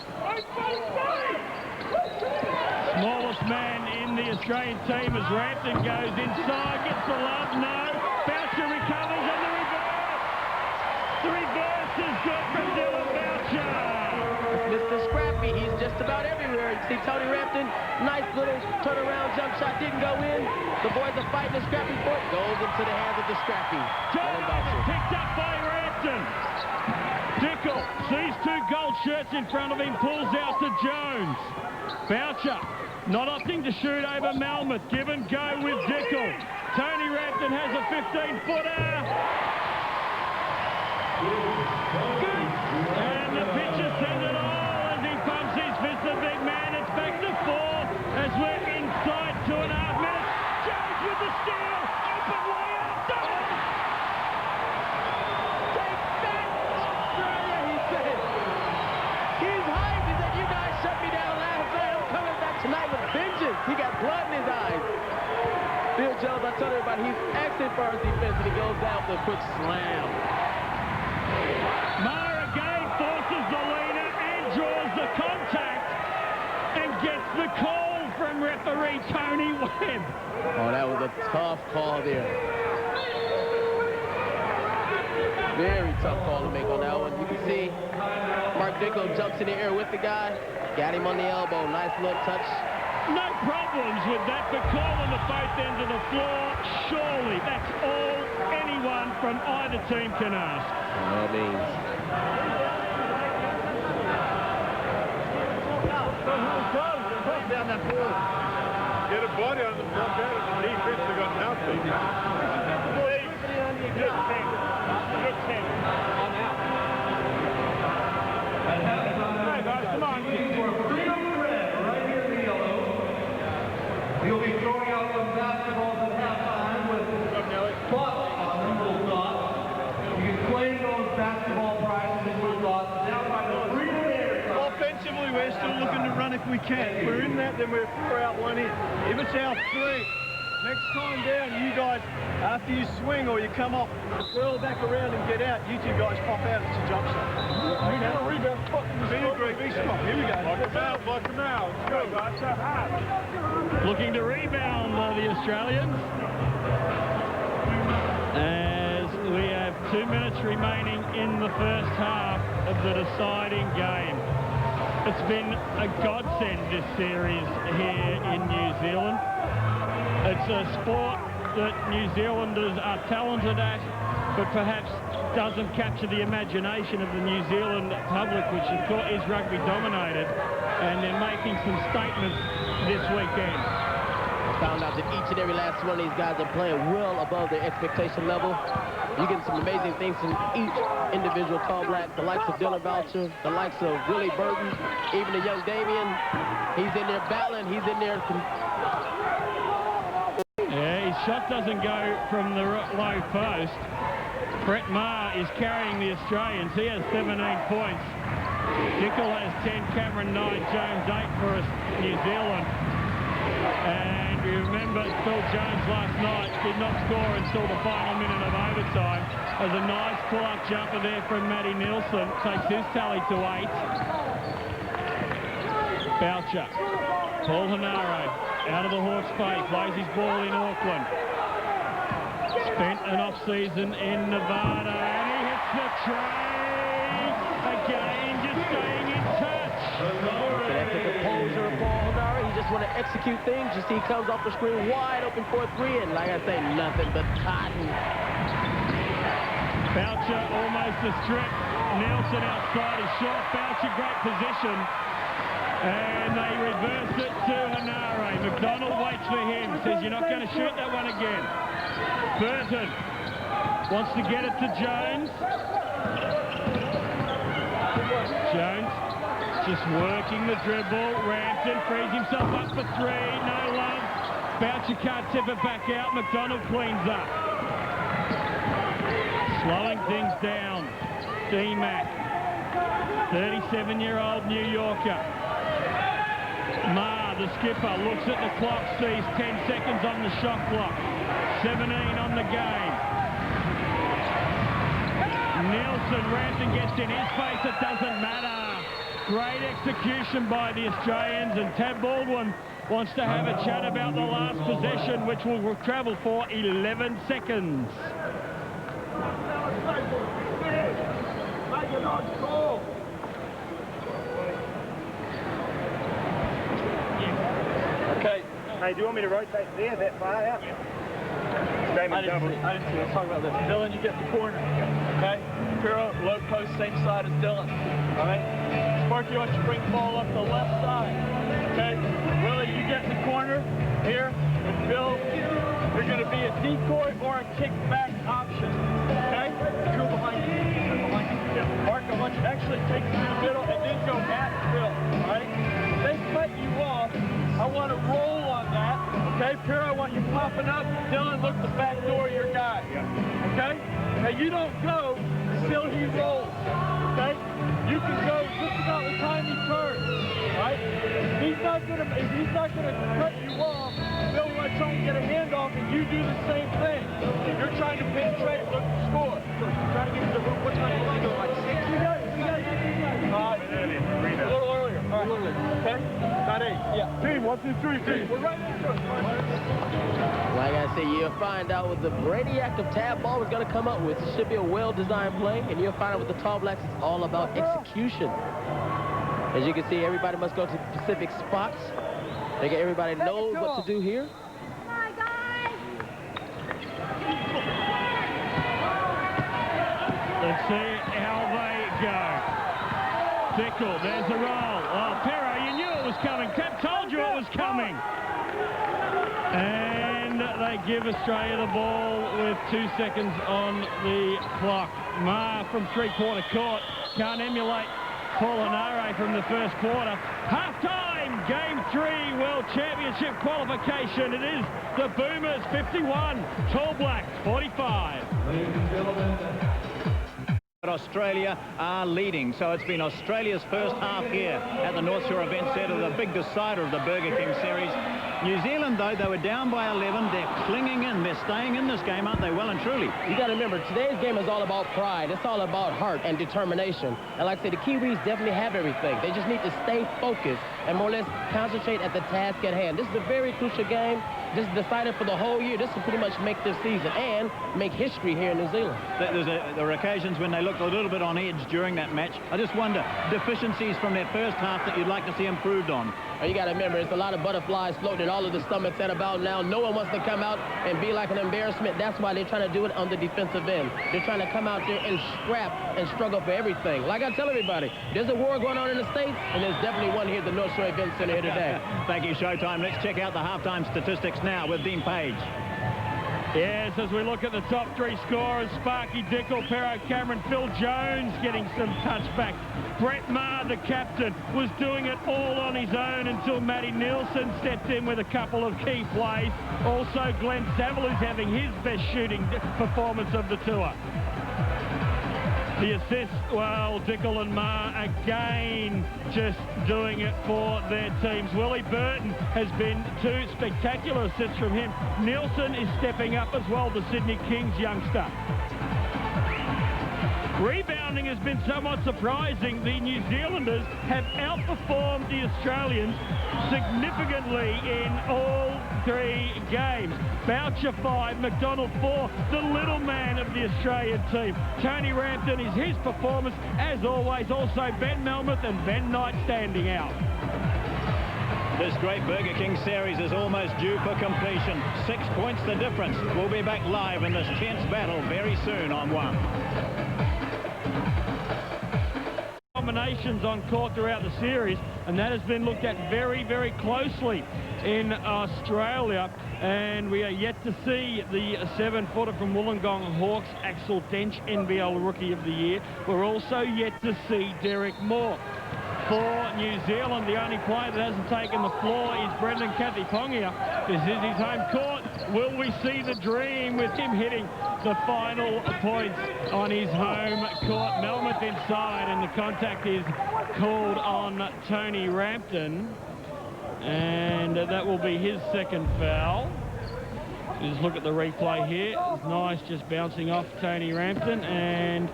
Smallest man in the Australian team as Rampton goes inside, gets the love, no. Boucher recovers and the reverse. The reverse is good from Dylan Boucher. Mr. Scrappy, he's just about everywhere. You see Tony Rampton, nice little turnaround jump shot, didn't go in. The boys are fighting the Scrappy for it, goes into the hands of the Scrappy. Dylan Boucher picked up by Rampton. Dickel sees two gold shirts in front of him, pulls out to Jones. Boucher not opting to shoot over Malmouth. Give and go with Dickel. Tony Rampton has a 15-footer. And the pitcher sends it all as he pumps his fist, the big man. It's back to 4 as we're inside 2.5 minutes. Jones with the steal. Open layup. Done. Take that, Australia, he said. He's hyped. He said, you guys shut me down last night. I'm coming back tonight with vengeance. He got blood in his eyes. Bill Jones, I told everybody, he's excellent for his defense, and he goes down with a quick slam. Maher again forces the leader and draws the contact and gets the call from referee Tony Webb. Oh, that was a tough call there. Very tough call to make on that one. You can see Mark Dickel jumps in the air with the guy, got him on the elbow, nice little touch. No problems with that, but calling the both ends of the floor, surely that's all anyone from either team can ask. By all means. Down that board. Get a body on the front end of the defense. They got nothing. Look 10. I'm out. Hey guys, come on. Freedom red right here in the yellow. We'll be throwing out some basketballs at halftime with spots on them, little dots. You can claim those basketball prizes in little dots down by the freedom area. Offensively, we're still looking to run if we can. If we're in that, then we're 4 out, 1 in. If it's our 3, next time down, you guys, after you swing or you come up, swirl back around and get out, you two guys pop out. It's a jump shot. Okay. Rebound. Be agreed. Be strong. Here we go. Lock them out. Let's go, guys. So hard. Looking to rebound the Australians. As we have 2 minutes remaining in the first half of the deciding game. It's been a godsend, this series here in New Zealand. It's a sport that New Zealanders are talented at, but perhaps doesn't capture the imagination of the New Zealand public, which of course is rugby dominated, and they're making some statements this weekend. Found out that each and every last one of these guys are playing well above their expectation level. You get some amazing things from each individual tall black, the likes of Dylan Boucher, the likes of Willie Burton, even the young Damien. He's in there battling, he's in there. Yeah, his shot doesn't go from the low post. Brett Maher is carrying the Australians. He has 17 points. Dickel has 10, Cameron 9, Jones 8 for New Zealand. And you remember Phil Jones last night did not score until the final minute of overtime. There's a nice pull-up jumper there from Matty Nielsen. Takes his tally to 8. Boucher. Paul Henare out of the Hawks' face. Lays his ball in Auckland. Spent an off-season in Nevada. And he hits the tray. Again, just staying in touch. That's the composure of Paul Henare. He just want to execute things. You see he comes off the screen wide open for a 3, and like I say, nothing but cotton. Boucher almost a strip. Nielsen outside is short. Boucher, great position. And they reverse it to Henare. McDonald waits for him. Says, you're not going to shoot that one again. Burton wants to get it to Jones. Jones just working the dribble. Rampton frees himself up for 3. No love. Boucher can't tip it back out. McDonald cleans up. Slowing things down. D-Mac. 37-year-old New Yorker. Maher, the skipper, looks at the clock, sees 10 seconds on the shot clock. 17 on the game. Nielsen, Rampton gets in his face, it doesn't matter. Great execution by the Australians, and Tab Baldwin wants to have a chat about the last possession, which will travel for 11 seconds. Okay. Hey, do you want me to rotate there, that far out? I didn't see. Let's talk about this. Dylan, you get the corner. Okay? Piro, low post, same side as Dylan. All right? Sparky wants you to bring the ball up the left side. Okay? Willie, you get in the corner here. And Bill, you're going to be a decoy or a kickback option. Okay? Drill behind you. Drill behind you. Yeah. Mark, I want you to actually take it to the middle and then go at Bill. All right? They cut you off. I want to roll on that. Okay, Piro, I want you popping up. Dylan, look the back door of your guy. Okay? Now you don't go until he rolls. Okay? You can go just about the time he turns. Right? If he's not gonna cut you off, Bill might try and get a handoff and you do the same thing. If you're trying to penetrate, look to score. Try to get to the hoop. What time are you going? Like 6? You got it. A little earlier. All right. Okay? Not 8. Yeah. Team, 1, 2, 3, team. We're right into it. Like I said, you'll find out what the brainiac of Tab Ball is going to come up with. It should be a well-designed play, and you'll find out what the Tall Blacks is all about, execution. As you can see, everybody must go to specific spots. Everybody knows what to do here. Let's see how they go. Dickel, there's a roll. Oh, Piro, you knew it was coming. Cap told you it was coming. And they give Australia the ball with 2 seconds on the clock. Ma from three-quarter court can't emulate Polinare from the first quarter. Half-time, Game 3, World Championship qualification. It is the Boomers 51, Tall Blacks 45. Ladies and gentlemen, Australia are leading, so it's been Australia's first half here at the North Shore Event Centre, the big decider of the Burger King Series. New Zealand, though, they were down by 11. They're clinging in. They're staying in this game, aren't they? Well and truly. You got to remember, today's game is all about pride. It's all about heart and determination. And like I said, the Kiwis definitely have everything. They just need to stay focused and more or less concentrate at the task at hand. This is a very crucial game. This is decided for the whole year. This will pretty much make this season and make history here in New Zealand. There are occasions when they looked a little bit on edge during that match. I just wonder, deficiencies from their first half that you'd like to see improved on? Well, you got to remember, it's a lot of butterflies floating in all of the stomachs at about now. No one wants to come out and be like an embarrassment. That's why they're trying to do it on the defensive end. They're trying to come out there and scrap and struggle for everything. Like I tell everybody, there's a war going on in the States, and there's definitely one here at the North Shore Event Center here today. Thank you, Showtime. Let's check out the halftime statistics now with Dean Page. Yes, as we look at the top 3 scorers, Sparky Dickel, Pero Cameron, Phil Jones getting some touchbacks. Brett Maher, the captain, was doing it all on his own until Matty Nielsen stepped in with a couple of key plays. Also, Glenn Saville, who's having his best shooting performance of the tour. The assists, well, Dickel and Maher again just doing it for their teams. Willie Burton has been 2 spectacular assists from him. Nielsen is stepping up as well, the Sydney Kings youngster. Rebounding has been somewhat surprising. The New Zealanders have outperformed the Australians significantly in all 3 games. Boucher 5, McDonald 4, the little man of the Australian team. Tony Rampton is his performance, as always. Also Ben Melmoth and Ben Knight standing out. This great Burger King series is almost due for completion. 6 points the difference. We'll be back live in this tense battle very soon on One. Combinations on court throughout the series, and that has been looked at very, very closely in Australia, and we are yet to see the 7-footer from Wollongong Hawks, Axel Dench, NBL Rookie of the Year. We're also yet to see Derek Moore. For New Zealand, the only player that hasn't taken the floor is Brendan Kathipongia. This is his home court. Will we see the dream with him hitting the final points on his home court? Melmoth inside, and the contact is called on Tony Rampton. And that will be his second foul. Just look at the replay here. It's nice, just bouncing off Tony Rampton. And,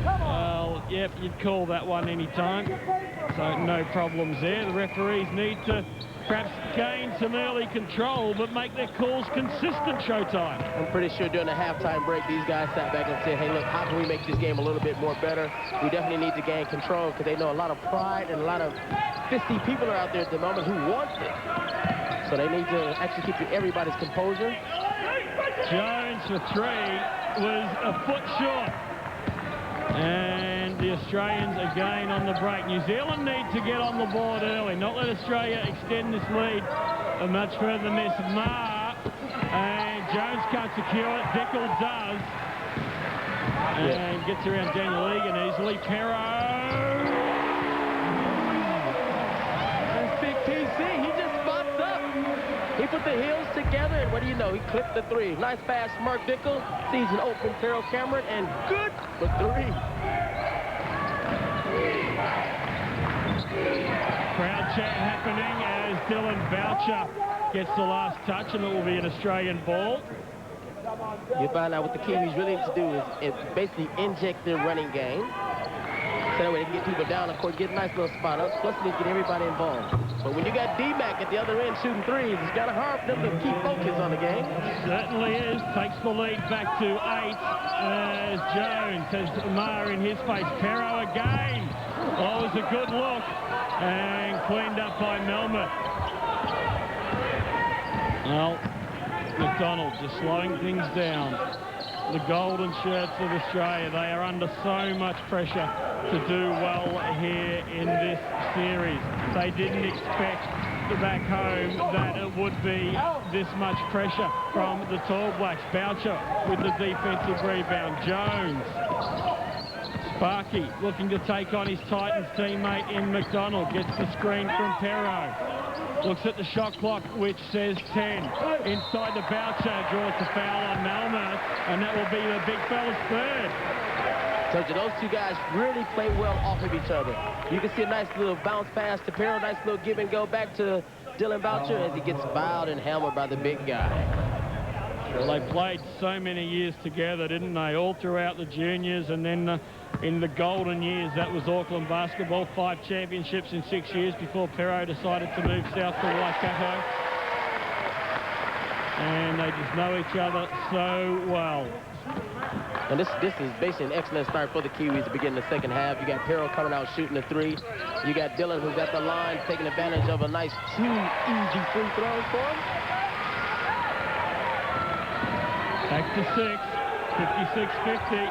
well, yep, you'd call that one any time. So no problems there. The referees need to perhaps gain some early control, but make their calls consistent, Showtime. I'm pretty sure during the halftime break, these guys sat back and said, hey, look, how can we make this game a little bit more better? We definitely need to gain control because they know a lot of pride and a lot of fisty people are out there at the moment who want it. So they need to actually keep everybody's composure. Jones for 3 was a foot short. And the Australians again on the break. New Zealand need to get on the board early, not let Australia extend this lead much further than this. Ma, and Jones can't secure it. Dickel does. And gets around Daniel Egan easily. Pero. That's big PC. He just spots up. He put the heels together, and what do you know? He clipped the 3. Nice pass, Mark Dickel. Sees an open Terrell Cameron, and good for 3. Crowd chant happening as Dylan Boucher gets the last touch, and it will be an Australian ball. You find out what the Kiwis really need to do is basically inject their running game. So that way they can get people down the court, get nice little spot ups, plus they get everybody involved. But when you got D-Mac at the other end shooting 3s, it's kind of hard for them to keep focus on the game. Certainly is. Takes the lead back to 8 as Jones has Ma in his face. Pero again. Oh, it was a good look and cleaned up by Melmoth. Well, McDonald just slowing things down. The golden shirts of Australia, they are under so much pressure to do well here in this series. They didn't expect back home that it would be this much pressure from the Tall Blacks. Boucher with the defensive rebound. Jones. Sparky looking to take on his Titans teammate in McDonald. Gets the screen from Pero. Looks at the shot clock, which says 10. Inside the Boucher, draws the foul on Melmoth, and that will be the big fella's 3rd. Told you, those two guys really play well off of each other. You can see a nice little bounce pass to Pero, nice little give and go back to Dylan Boucher as he gets fouled and hammered by the big guy. Well, they played so many years together, didn't they? All throughout the juniors, and then in the golden years, that was Auckland basketball. 5 championships in 6 years before Pero decided to move south to Waikato. And they just know each other so well. And this is basically an excellent start for the Kiwis to begin the second half. You got Pero coming out shooting the 3. You got Dylan, who's at the line, taking advantage of a nice 2 easy free throws for him. Back to 6, 56-50.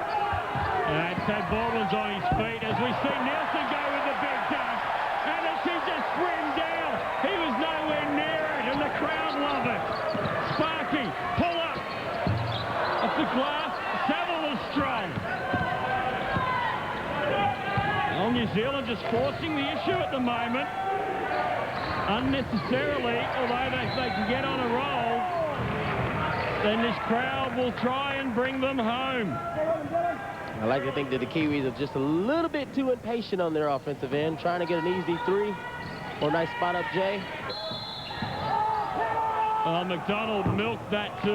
And Tad Baldwin's on his feet as we see Nelson go with the big dunk. And as he just swimmed down, he was nowhere near it, and the crowd love it. Sparky, pull up. Off the glass, Saville is strong. Well, New Zealand just forcing the issue at the moment. Unnecessarily, although they can get on a roll, then this crowd will try and bring them home. I like to think that the Kiwis are just a little bit too impatient on their offensive end, trying to get an easy 3. Or nice spot up, Jay. McDonald milked that to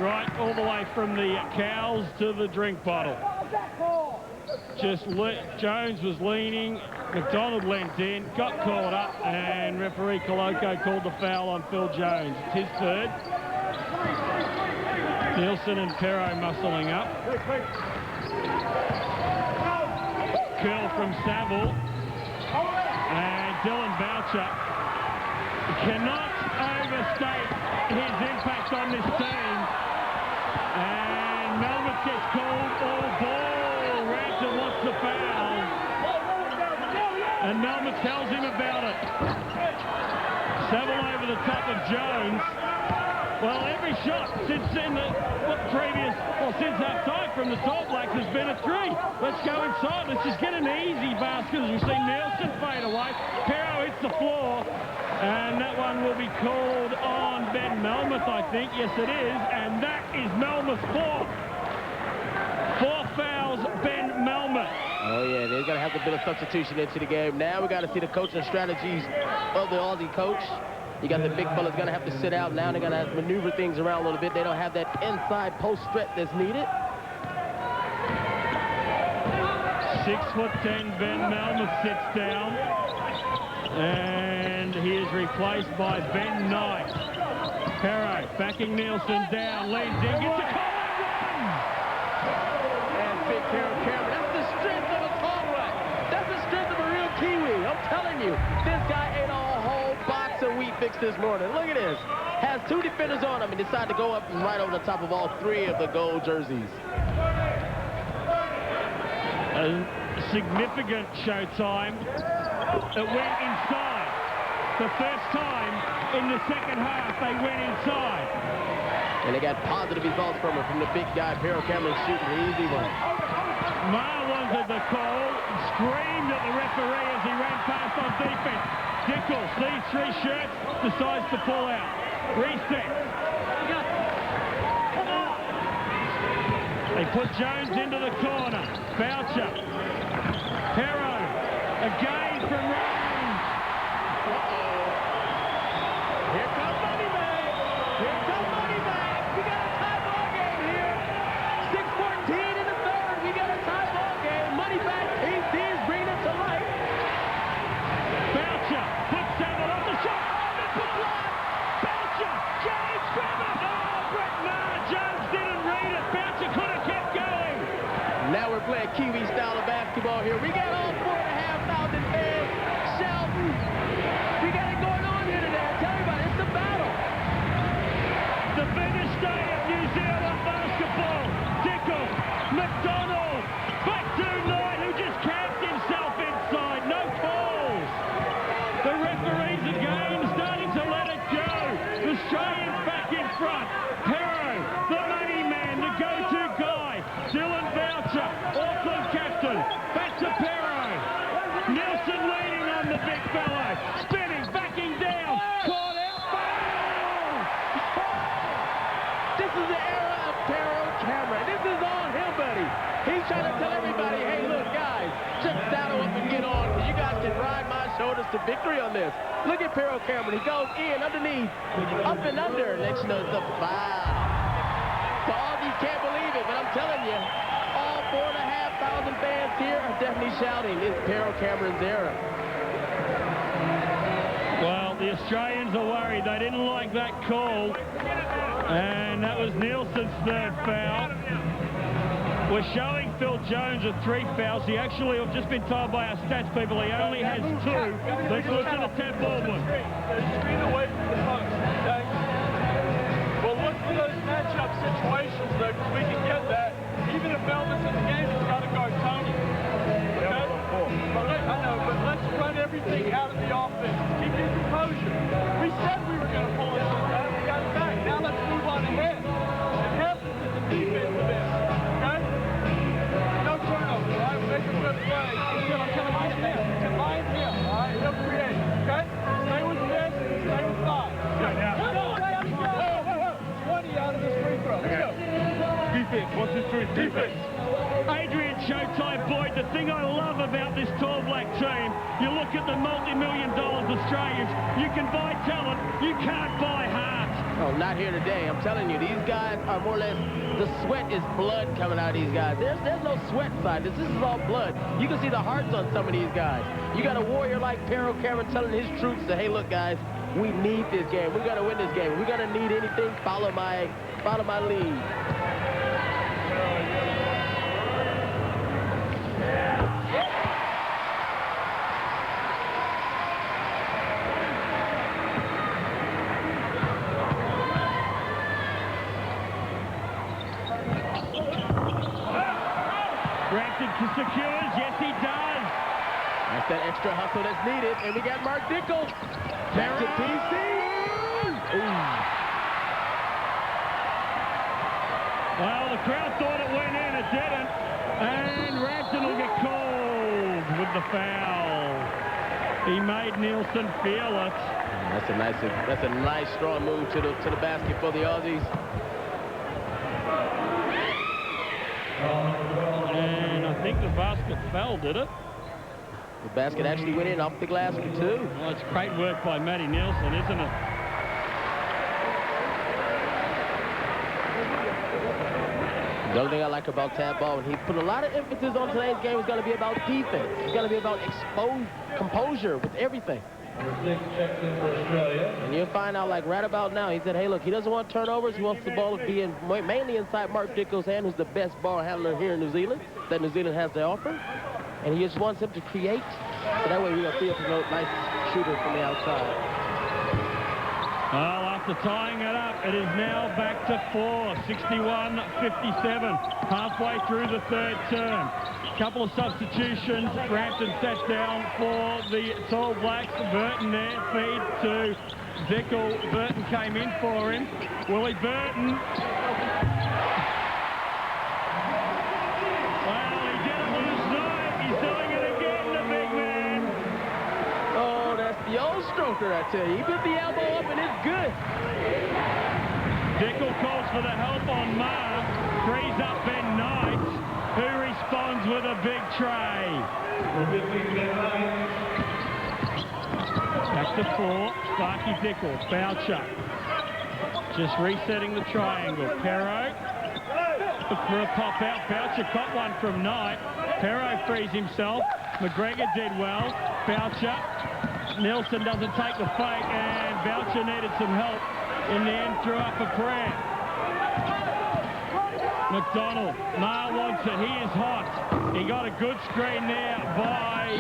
right all the way from the cows to the drink bottle. Jones was leaning, McDonald leant in, got caught up, and referee Koloko called the foul on Phil Jones. It's his 3rd. Nielsen and Pero muscling up. Curl from Saville. And Dylan Boucher cannot overstate his impact on this team. And Melmoth gets called all ball. Ransom wants the foul. And Melmoth tells him about it. Saville over the top of Jones. Well, every shot since since that time from the Tall Blacks has been a 3. Let's go inside. Let's just get an easy basket as we see Nielsen fade away. Pero hits the floor. And that one will be called on Ben Melmoth, I think. Yes, it is. And that is Melmoth's 4th. 4 fouls, Ben Melmoth. Oh, yeah, they're going to have to build a substitution into the game. Now we got to see the coaching strategies of the Aussie coach. You got the big fellas going to have to sit out. Now they're going to have to maneuver things around a little bit. They don't have that inside post threat that's needed. 6'10", Ben Melmoth sits down. And he is replaced by Ben Knight. Perro backing Nielsen down, leans in, gets a call and run! And big Perro Cameron, that's the strength of a tall run. That's the strength of a real Kiwi. I'm telling you, this guy ate a whole box of Wheat Bix this morning. Look at this. Has 2 defenders on him and decided to go up and right over the top of all 3 of the gold jerseys. A significant showtime. It went inside. The first time in the second half they went inside. And they got positive results from it, from the big guy, Perro Cameron, shooting the easy one. Mar wanted the call, screamed at the referee as he ran past on defense. Dickel sees 3 shirts, decides to pull out. Reset. They put Jones into the corner. Boucher. Perro. Again from range. Here comes Moneyback. Here comes Moneyback. We got a tie ball game here. 6:14 in the third. We got a tie ball game. Moneyback. AC's bringing it to life. Boucher puts Samuel off the shot. Oh, it's a block. Boucher. James Graham. Oh, Brett Maher. Jones didn't read it. Boucher could have kept going. Now we're playing Kiwi style of basketball here. We got all 4,500 fans shouting. We got it going on here today. I tell everybody, it's a battle. The biggest day of New Zealand basketball. Dickel, McDonald, back to Knight, who just camped himself inside. No calls. The referees again starting to let it go. The Australians back in front. Perro, the money man, the go-to guy. Dylan Boucher, Auckland captain. Back to Perro. Nielsen leaning on the big fellow. Spinning, backing down. Caught out. Foul! This is the era of Perro Cameron. This is on him, buddy. He's trying to tell everybody, hey, look, guys, just saddle up and get on. You guys can ride my shoulders to victory on this. Look at Perro Cameron. He goes in, underneath, up and under. Let you know it's a foul. So all these can't believe it, but I'm telling you, all 4,500 fans here are definitely shouting, it's Perro Cameron's era. Well, the Australians are worried. They didn't like that call. And that was Nielsen's 3rd foul. We're showing Phil Jones with 3 fouls. He actually, I've just been told by our stats people, he only has 2. Let's listen to Ted Baldwin. Screen away from the post, okay? Well, look for those matchup situations, though, because we can get that. Even if Melvin's in the game, it's got to go Tony. Okay? I know, but let's run everything out of the offense. Keep your composure. We said we were going to pull it out. We got it back. Now let's move on ahead. And half is the defensive end. Okay? No turnover, all right? Make a good play. I'm telling you now. Combine him, all right? He'll create, okay? Stay with this. Stay with 5. Okay, now. 20 out of this free throw. Let's go. Defense, what's his truth? Defense. Adrian Showtime Boyd, the thing I love about this tall black team, you look at the multi-million-dollar Australians, you can buy talent, you can't buy heart. Oh, not here today. I'm telling you, these guys are more or less, the sweat is blood coming out of these guys. There's no sweat inside this. This is all blood. You can see the hearts on some of these guys. You got a warrior like Perro Cameron telling his troops that, hey, look, guys, we need this game. We got to win this game. We're going to need anything. Follow my lead. Secures, yes he does. That's that extra hustle that's needed, and we got Mark Dickel. Back to PC. Well, the crowd thought it went in, it didn't. And Rampton will get called with the foul. He made Nielsen feel it. That's a nice strong move to the basket for the Aussies. And I think the basket fell, did it? The basket actually went in off the glass for 2. Well, it's great work by Matty Nielsen, isn't it? The other thing I like about Tad Baldwin, he put a lot of emphasis on today's game. It's going to be about defense. It's going to be about composure with everything. And you'll find out, like, right about now, he said, hey, look, he doesn't want turnovers. He wants the ball to be mainly inside Mark Dickel's hand, who's the best ball handler here in New Zealand that New Zealand has to offer. And he just wants him to create, so that way we're going to see a nice shooter from the outside. Well, after tying it up, it is now back to 4, 61-57, halfway through the third term. Couple of substitutions. Frampton sat down for the Tall Blacks. Burton there, feed to Dickel. Burton came in for him. Willie Burton. Well, he did it last night. He's doing it again, the big man. Oh, that's the old stroker, I tell you. He put the elbow up and it's good. Dickel calls for the help on Marr. Frees up Ben Knight, who responds with a big tray. Back to 4, Sparky Dickel, Boucher. Just resetting the triangle. Perro for a pop out. Boucher caught one from Knight. Perro frees himself. McGregor did well. Boucher. Nielsen doesn't take the fake, and Boucher needed some help. In the end, threw up a prayer. McDonald, Marr wants it, he is hot. He got a good screen there by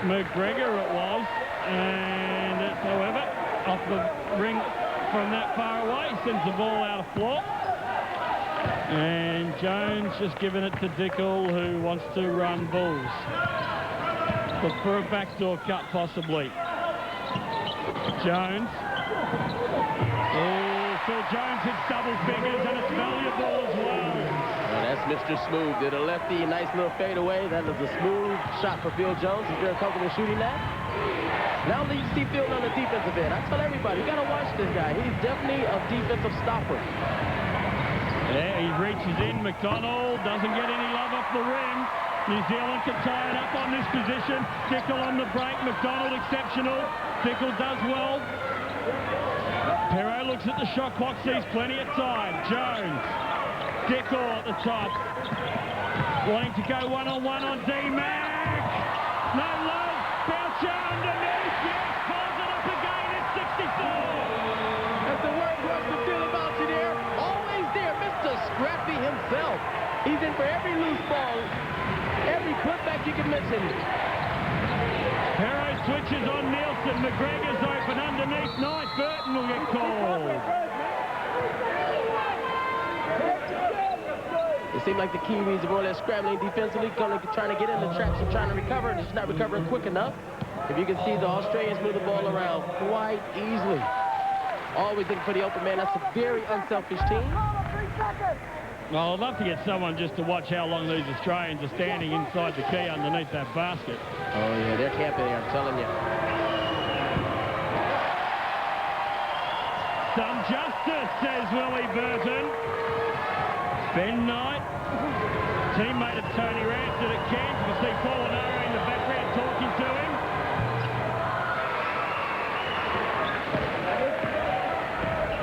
McGregor it was, and however, off the ring from that far away, sends the ball out of floor. And Jones just giving it to Dickel, who wants to run Bulls. But for a backdoor cut, possibly. Jones. Oh, Phil Jones hits double figures, and it's valuable as well. Well, that's Mr. Smooth. Did a lefty, nice little fadeaway. That is a smooth shot for Phil Jones. He's very comfortable shooting that. Now you see Phil on the defensive end. I tell everybody, you got to watch this guy. He's definitely a defensive stopper. Yeah, he reaches in. McDonald doesn't get any love off the rim. New Zealand can tie it up on this position. Dickel on the break. McDonald exceptional. Dickel does well. Perro looks at the shot clock, sees plenty of time. Jones. Dickel at the top. Wanting to go one-on-one on D-Mac. No love. Boucher underneath. Yes, pulls it up again. It's 64. That's the word for us to feel about you there. Always there, Mr. Scrappy himself. He's in for every loose ball. Every putback you can mention. Perro switches on Nielsen. McGregor's open underneath Knight. Burton will get called. It seemed like the Kiwis are more or less scrambling defensively, trying to get in the traps and trying to recover, and just not recovering quick enough. If you can see, the Australians move the ball around quite easily. Always looking for the open man. That's a very unselfish team. Well, I'd love to get someone just to watch how long these Australians are standing inside the key underneath that basket. Oh, yeah, they're camping there, I'm telling you. Some justice, says Willie Burton. Ben Knight, teammate of Tony Ransom at Cairns. You can see Paul Anara in the background talking to him.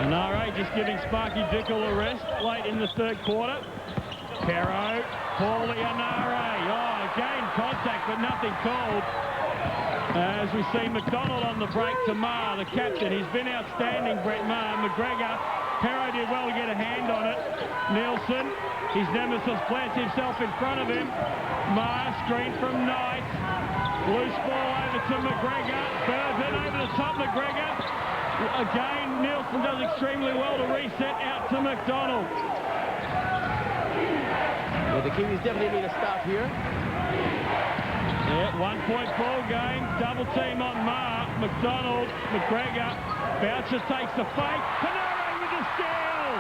Anara just giving Sparky Dickel a rest late in the third quarter. Perro, Paulie Anara. Oh, again, contact, but nothing called. As we see McDonald on the break to Marr, the captain. He's been outstanding, Brett Marr. McGregor, Perro did well to get a hand on it. Nielsen, his nemesis, plants himself in front of him. Marr, screen from Knight. Loose ball over to McGregor. Burton over the top, McGregor. Again, Nielsen does extremely well to reset out to McDonald. Well, the Kiwis definitely need a stop here. Yeah, 1-point ball game. Double team on Marr. McDonald, McGregor. Boucher takes the fake. Panara with the steal.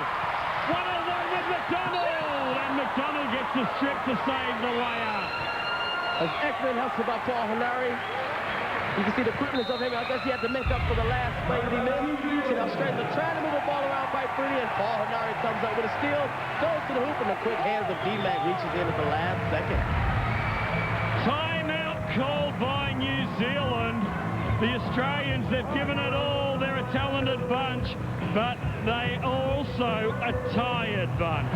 1-on-1 with McDonald. And McDonald gets the strip to save the layup. As excellent hustle by Paul Hanari. You can see the quickness of him. I guess he had to make up for the last play that he missed. See how Australians are trying to move the ball around quite freely, and Paul Hanari comes up with a steal, goes to the hoop, and the quick hands of D-Mac reaches in at the last second. Timeout called by New Zealand. The Australians, they've given it all. They're a talented bunch, but they are also a tired bunch.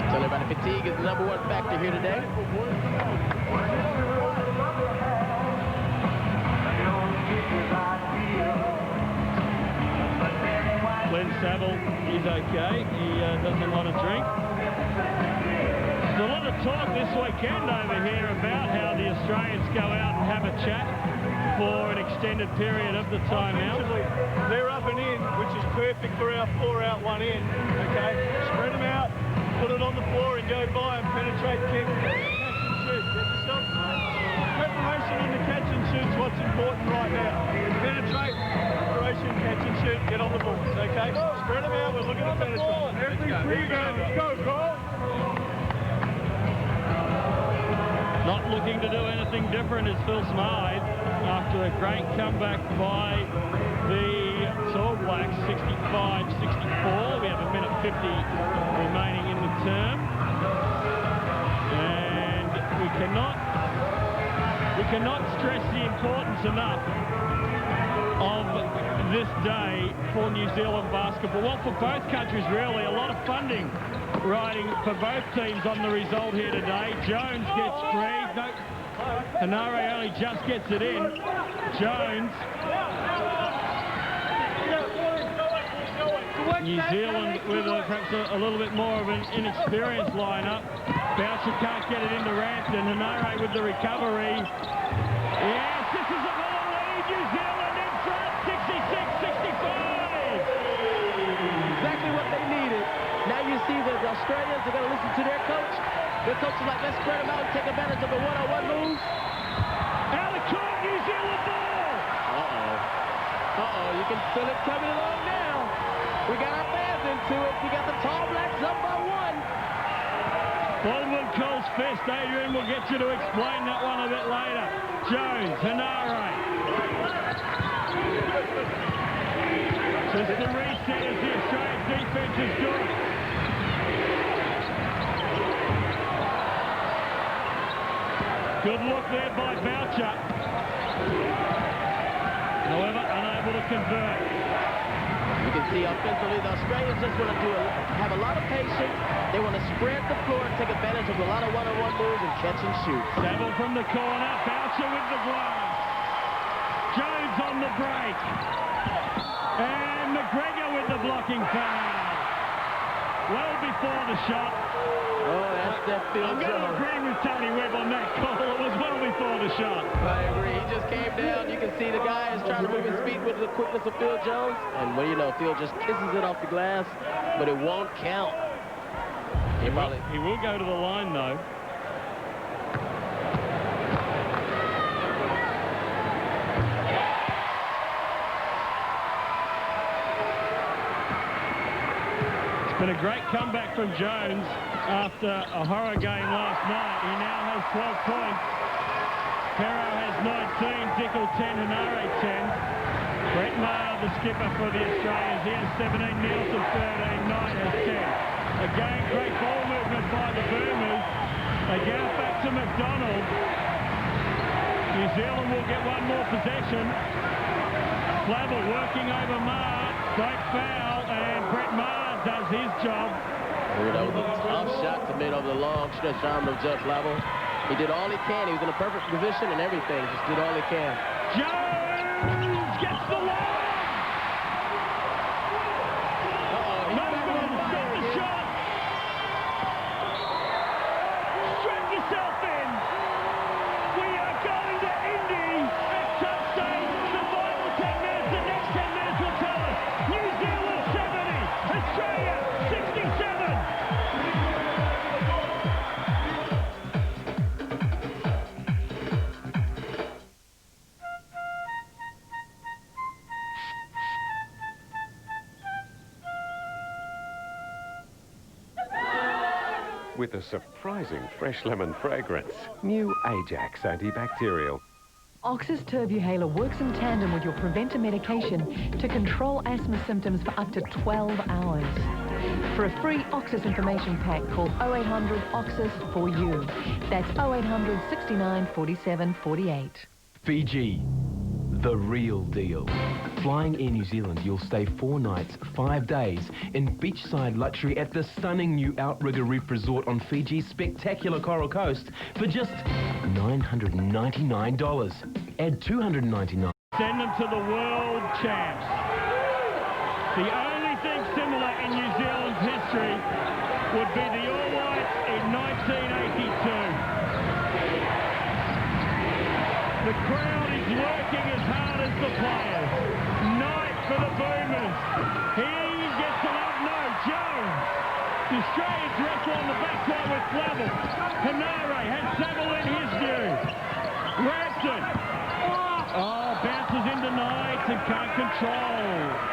Tell everybody, fatigue is the #1 factor here today. Goodbye. he's okay. He doesn't want to drink. There's a lot of talk this weekend over here about how the Australians go out and have a chat for an extended period of the timeout. They're up and in, which is perfect for our 4 out, 1 in. Okay, spread them out, put it on the floor and go by and penetrate, kick, catch and shoot. Get yourself preparation in the catch and shoot's what's important right now. Penetrate, preparation, catch and shoot, get on the boards. Okay, spread them out. We're looking to penetrate. Let's go, Cole. Not looking to do anything different is Phil Smythe after a great comeback by the Tall Blacks, 65-64. We have 1:50 remaining in the term. And we cannot stress the importance enough of this day for New Zealand basketball. Well, for both countries, really. A lot of funding riding for both teams on the result here today. Jones gets free. No, Hanare only just gets it in. Jones. New Zealand with perhaps a little bit more of an inexperienced lineup. Boucher can't get it into Rampton. Hanare with the recovery. Yes, this is a ball lead. New Zealand in front, 66-65. Exactly what they needed. Now you see that the Australians are going to listen to their coach. Their coach is like, let's spread them out and take advantage of the one-on-one move. Out of court, New Zealand ball. You can feel it coming along now. We got our fans into it. We got the Tall Blacks up by 1. Baldwin calls fist. Adrian will get you to explain that one a bit later. Jones, Hanare. Just the reset as the Australian defense is good. Good look there by Boucher. However, unable to convert. You can see offensively, the Australians just want to have a lot of patience. They want to spread the floor and take advantage of a lot of one-on-one moves and catch and shoot. Saville from the corner, Boucher with the glove. Jones on the break. And McGregor with the blocking foul. Well before the shot. Oh, that's that Phil I'm going to agree with Tony Webb on that call. It was well before the shot. I agree. He just came down. You can see the guy is trying to move his feet with the quickness of Phil Jones. And, well, you know, Phil just kisses it off the glass, but it won't count. He will go to the line, though. Been a great comeback from Jones after a horror game last night. He now has 12 points. Perro has 19, Dickel 10, Hanare 10. Brett Maher, the skipper for the Australians, he has 17, Nielsen 13, Knight has 10. Again, great ball movement by the Boomers. They get it back to McDonald. New Zealand will get one more possession. Flavel working over Maher. Great foul, and Brett Maher does his job. That was a tough shot to made over the long stretch arm of Judd Flavel. He did all he can. He was in a perfect position and everything. Just did all he can. Jones gets the line. Melbourne got the shot. Strap yourself in. We are going to Indy at some stage. The final 10 minutes, the next 10 minutes will tell us. New Zealand 70, Australia 67. With a surprising fresh lemon fragrance. New Ajax antibacterial. Oxys Turbuhaler works in tandem with your preventer medication to control asthma symptoms for up to 12 hours. For a free Oxys information pack, call 0800 Oxys for you. That's 0800 69 47 48. Fiji, the real deal. Flying Air New Zealand, you'll stay 4 nights, 5 days in beachside luxury at the stunning new Outrigger Reef Resort on Fiji's spectacular Coral Coast for just $999. Add $299. Send them to the world champs. The only thing similar in New history would be the All Whites in 1982. The crowd is working as hard as the players. Knight for the Boomers. He gets the love. No, Jones. The Australian wrestle on the backcourt with Flavel. Hanare has Saville in his view. Rampton. Oh, bounces into Knight and can't control.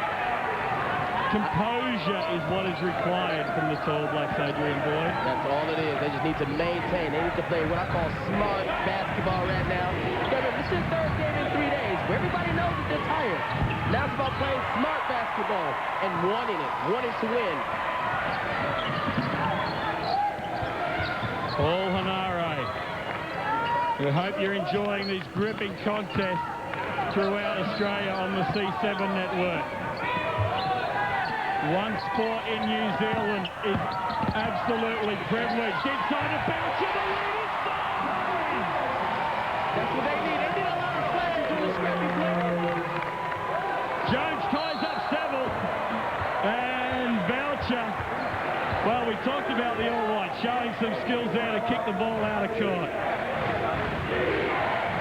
Composure is what is required from the Tall Blacks, Adrian Boyd. That's all it is. They just need to maintain. They need to play what I call smart basketball right now. Remember, this is their third game in 3 days, where everybody knows that they're tired. Now it's about playing smart basketball and wanting it, wanting to win. Paul Hanare. We hope you're enjoying these gripping contests throughout Australia on the C7 network. One sport in New Zealand is absolutely privileged. Inside of Boucher, the lead is 5! That's what they need. They need a lot of flashes in the scrappy play. Jones ties up Saville. And Boucher. Well, we talked about the All Whites showing some skills there to kick the ball out of court.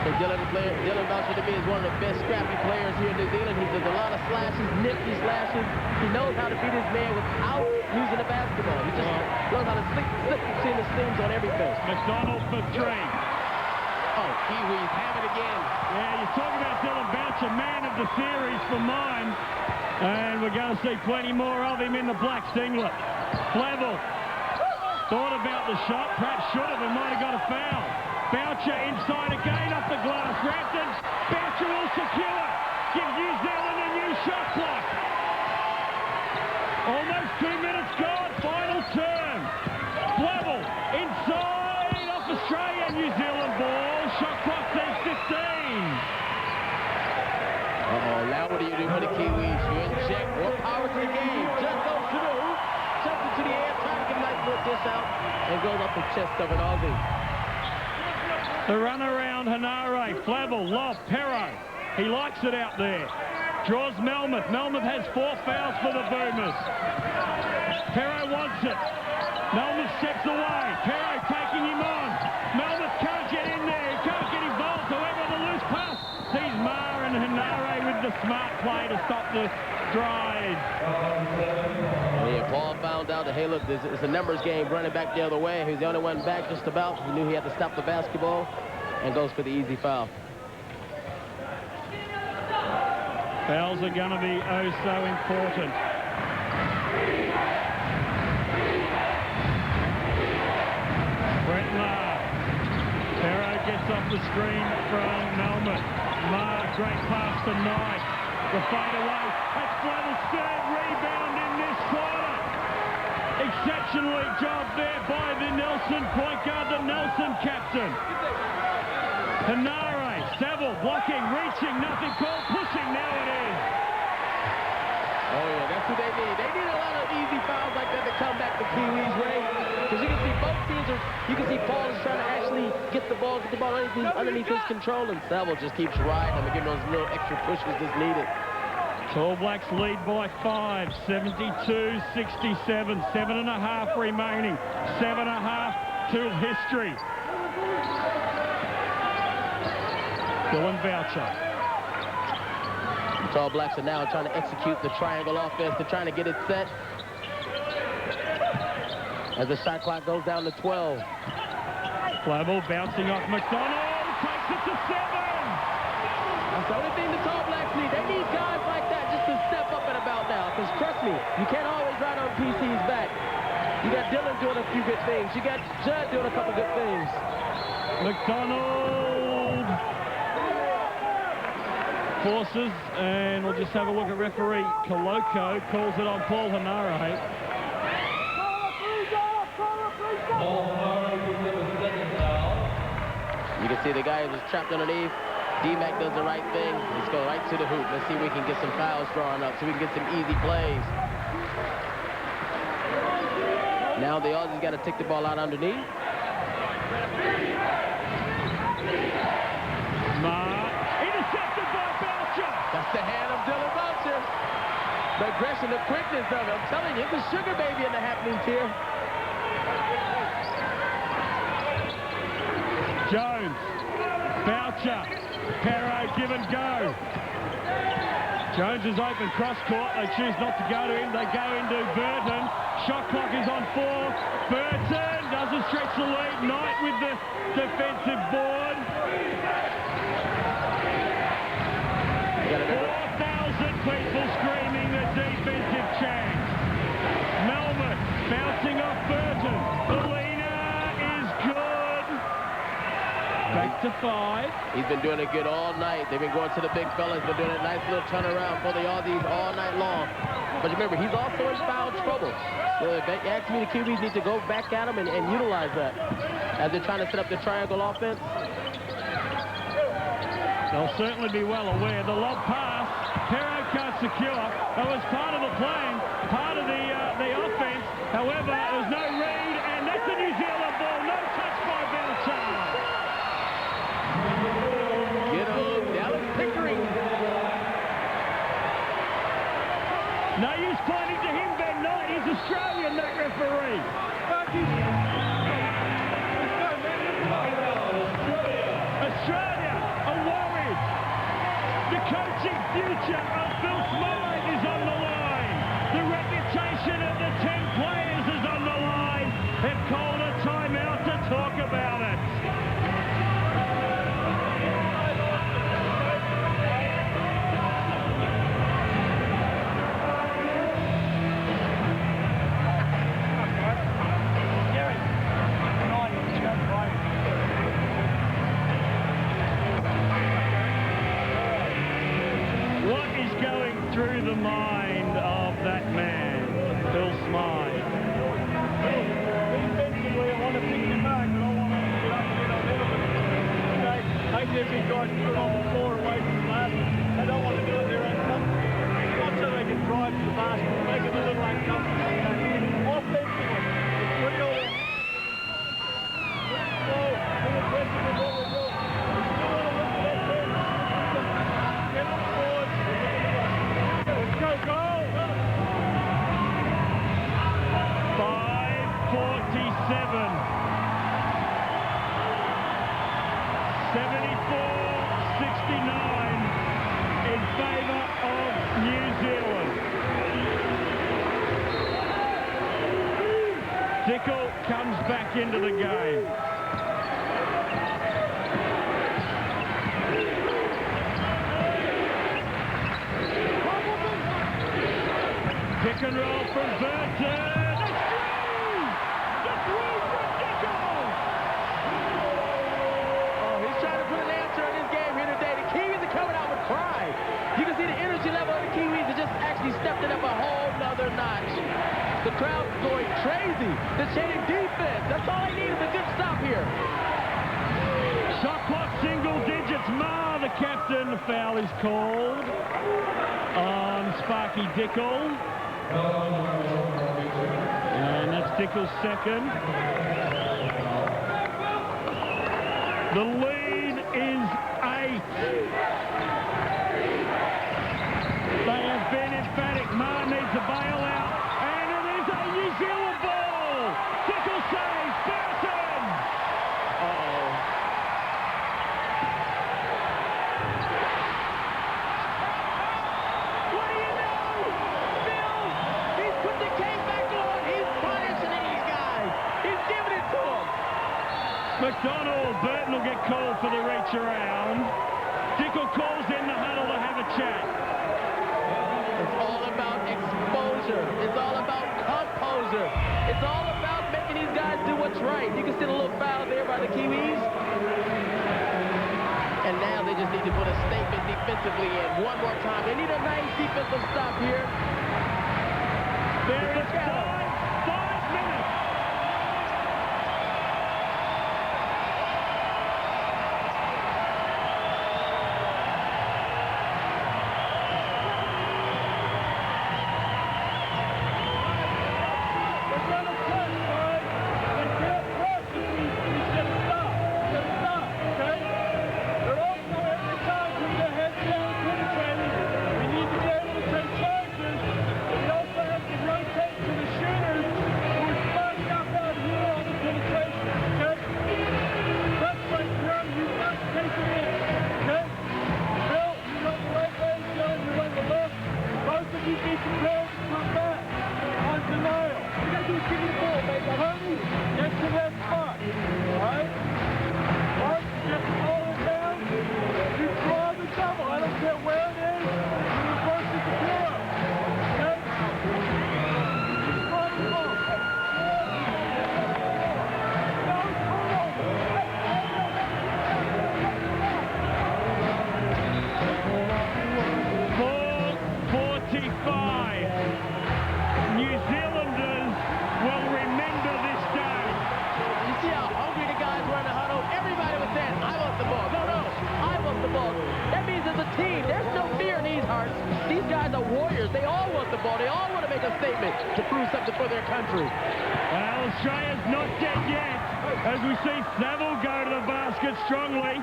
So Dylan Boucher to me is one of the best scrappy players here in New Zealand. He does a lot of slashes, nifty slashes. He knows how to beat his man without using the basketball. He just knows how to slip between the seams on everything. McDonald for 3. Oh, Kiwis have it again. Yeah, you're talking about Dylan Boucher, man of the series for mine. And we're going to see plenty more of him in the black singlet. Flavel thought about the shot, perhaps should have and might have got a foul. Boucher inside again off the glass. Rampton, Boucher will secure. Gives New Zealand a new shot clock. Almost 2 minutes gone. Final turn. Flavel inside off Australia. New Zealand ball. Shot clock says 15. Now what do you do for the Kiwis? You inject more power to the game. Just goes through. Jumps into the air, trying to get a nice little dish out, and goes up the chest of an Aussie. The run around Hanare, Flavel, lob, Perro. He likes it out there. Draws Melmoth. Melmoth has 4 fouls for the Boomers. Perro wants it. Melmoth steps away. Perro taking him on. Melmoth can't get in there. He can't get involved. However, the loose pass sees Mar and Hanare with the smart play to stop the drive. Yeah, Paul found out that, hey, look, it's a numbers game, running back the other way. He was the only one back just about. He knew he had to stop the basketball and goes for the easy foul. Fouls are going to be oh so important. Brett Maher. Perro gets off the screen from Melmoth. Maher, great pass to Knight. The fade away. That's Flavel's third rebound in this quarter. Exceptionally job there by the Nelson point guard, the Nelson captain. Hanare, Saville blocking, reaching, nothing called, pushing, now it is. Oh yeah, that's what they need. They need a lot of easy fouls like that to come back to Kiwis, Ray. Because you can see both teams you can see Paul is trying to actually get the ball underneath his control, and Saville just keeps riding him and giving those little extra pushes that's needed. All Blacks lead by 5, 72-67, 7.5 remaining, 7.5 to history. Dylan Boucher. The All Blacks are now trying to execute the triangle offense. They're trying to get it set as the shot clock goes down to 12. Flavel bouncing off McDonald, takes it to 7. That's the only thing the All Blacks need. They need guys like that just to step up and about now. Because trust me, you can't always ride on PC's back. You got Dylan doing a few good things. You got Judd doing a couple good things. McDonald forces, and we'll just have a look at referee Koloko. Calls it on Paul Hanare. You can see the guy was trapped underneath. D-Mac does the right thing. Let's go right to the hoop. Let's see if we can get some fouls drawn up so we can get some easy plays. Now the Aussies got to take the ball out underneath. Intercepted by Boucher. That's the hand of Dylan Boucher. The aggression acceleration, the quickness of it. I'm telling you, it's a sugar baby in the happenings here. Jones, Boucher, Perro, give and go. Jones is open cross court. They choose not to go to him. They go into Burton. Shot clock is on 4. Burton doesn't stretch the lead. Knight with the defensive board. 4,000 people screaming the defensive chant. Melbourne bouncing off Burton. The leader is good. Back to 5. He's been doing it good all night. They've been going to the big fellas, been doing a nice little turnaround for the Aussies all night long. But remember, he's also in foul trouble. So actually, the Kiwis need to go back at him and utilize that as they're trying to set up the triangle offense. They'll certainly be well aware. The lob pass, Perro can't secure. That was part of the plan, part of the offense. However, there's no read, and that's a New Zealand ball. No touch by Boucher. Get on, Dallas Pickering. No use pointing to him, Ben Knight. He's Australian, that referee. Australia are worried. The coaching future of Phil Smythe is on the line. The reputation of the 10 players is on the line. They've called a timeout to talk about it. What is going through the mind of that man, Phil Smythe? Defensively, I want to pick them back, but I want to get up and get a little bit. Okay, take their big guys and put on the floor away from the basket. They don't want to do it their own company. Not so they can drive to the basket and make it a little uncomfortable. Offensively, put it all in. Be aggressive with what we're doing. Get on the board. Let's go, goal! 5:47. 74-69 in favour of New Zealand. Dickel comes back into the game. Pick and roll from Burton. It's through from Dickel. Oh, he's trying to put an answer in this game here today. The Kiwis are coming out with pride. You can see the energy level of the Kiwis have just actually stepped it up a whole nother notch. The crowd's going crazy. The chanting defense. That's all they need is a good stop here. Shot clock single digits. Ma, the captain. The foul is called on Sparky Dickel. And that's Dickel's second. The lead is 8. They have been emphatic. Ma needs a bailout. And it is a New Zealand ball. Dickel saves. Burton. Uh-oh. What do you know? Phil, he's put the game back on. He's punishing these guys. He's giving it to them. McDonald, Burton will get called for the reach around. Dickel calls in the huddle to have a chat. It's all about exposure. It's all about composure. It's all about making these guys do what's right. You can see the little foul there by the Kiwis. And now they just need to put a statement defensively in one more time. They need a nice defensive stop here. There is 5 minutes. We need to be able to take charges. We don't players. They all want the ball. They all want to make a statement to prove something for their country. Well, Australia's not dead yet, as we see Saville go to the basket strongly.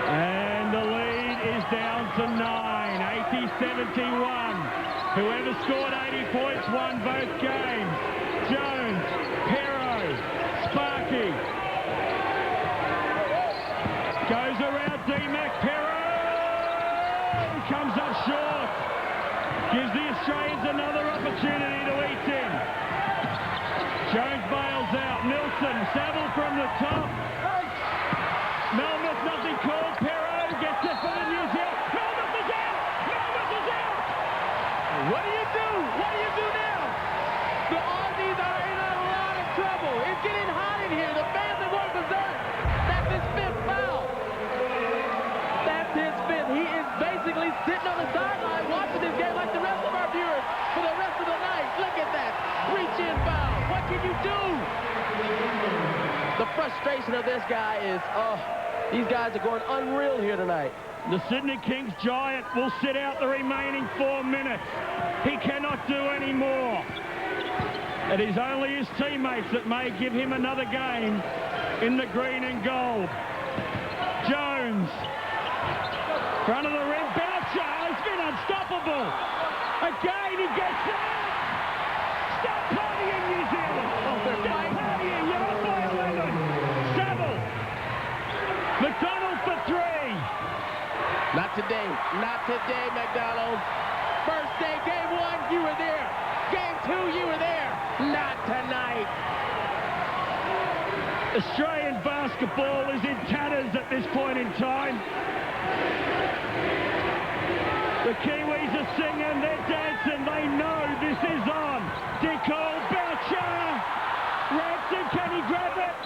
And the lead is down to 9, 80-71. Whoever scored 80 points won both games. Jones, Pero, Sparky. Goes around D-Mac, Pero comes up short. Gives the Australians another opportunity to eat in. Jones bails out, Milson, Saville from the top. Melmoth, nothing called, Pero gets it for the New Zealand. Melmoth is out! Melmoth is out! What do you do? What do you do now? The Aussies are in a lot of trouble. It's getting hot in here. The fans are going berserk. That's his 5th foul. That's his 5th. He is basically sitting on the sideline watching this game like the rest of our viewers for the rest of the night. Look at that. Reach-in foul. What can you do? The frustration of this guy is, these guys are going unreal here tonight. The Sydney Kings Giant will sit out the remaining 4 minutes. He cannot do any more. It is only his teammates that may give him another game in the green and gold. Jones, front of the rim, Boucher has been unstoppable. Again, he gets out. Stop partying, New Zealand. Stop partying, you're up by 11. Saville, McDonald for 3. Not today. Not today, McDonald. First day, game 1, you were there. Game 2, you were there. Not tonight. Australian basketball is in tatters at this point in time. The Kiwis are singing, they're dancing, they know this is on. Dicko, Boucher, Ranson, can he grab it?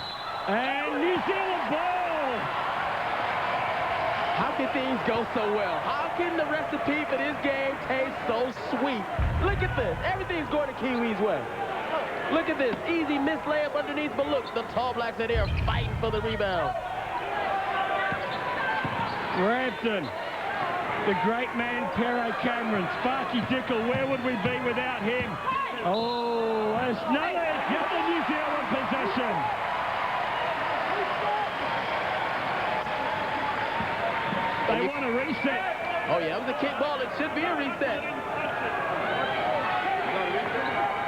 And New Zealand ball. How can things go so well? How can the recipe for this game taste so sweet? Look at this. Everything's going the Kiwis' way. Look at this. Easy missed layup underneath, but look, the Tall Blacks are there fighting for the rebound. Rampton, the great man, Pero Cameron, Sparky Dickel, where would we be without him? Oh, there's another New Zealand possession. They want a reset. Oh, yeah, it was a kick ball. It should be a reset.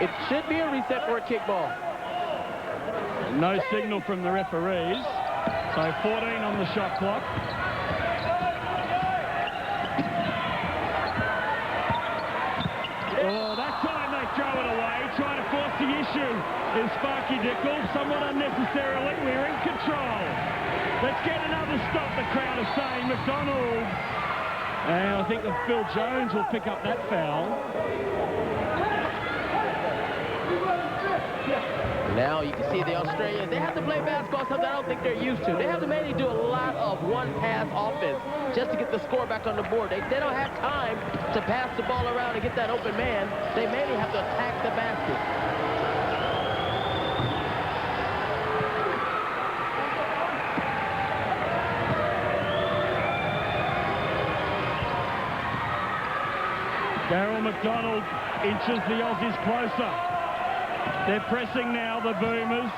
It should be a reset for a kick ball. No signal from the referees. So 14 on the shot clock. Oh, that time they throw it away. Trying to force the issue is Sparky Dickel. Somewhat unnecessarily. We're in control. Let's get another stop, the crowd is saying. McDonald. And I think that Phil Jones will pick up that foul. Now you can see the Australians, they have to play basketball, something I don't think they're used to. They have to mainly do a lot of one-pass offense just to get the score back on the board. They don't have time to pass the ball around and get that open man. They mainly have to attack the basket. Darryl McDonald inches the Aussies closer. They're pressing now, the Boomers.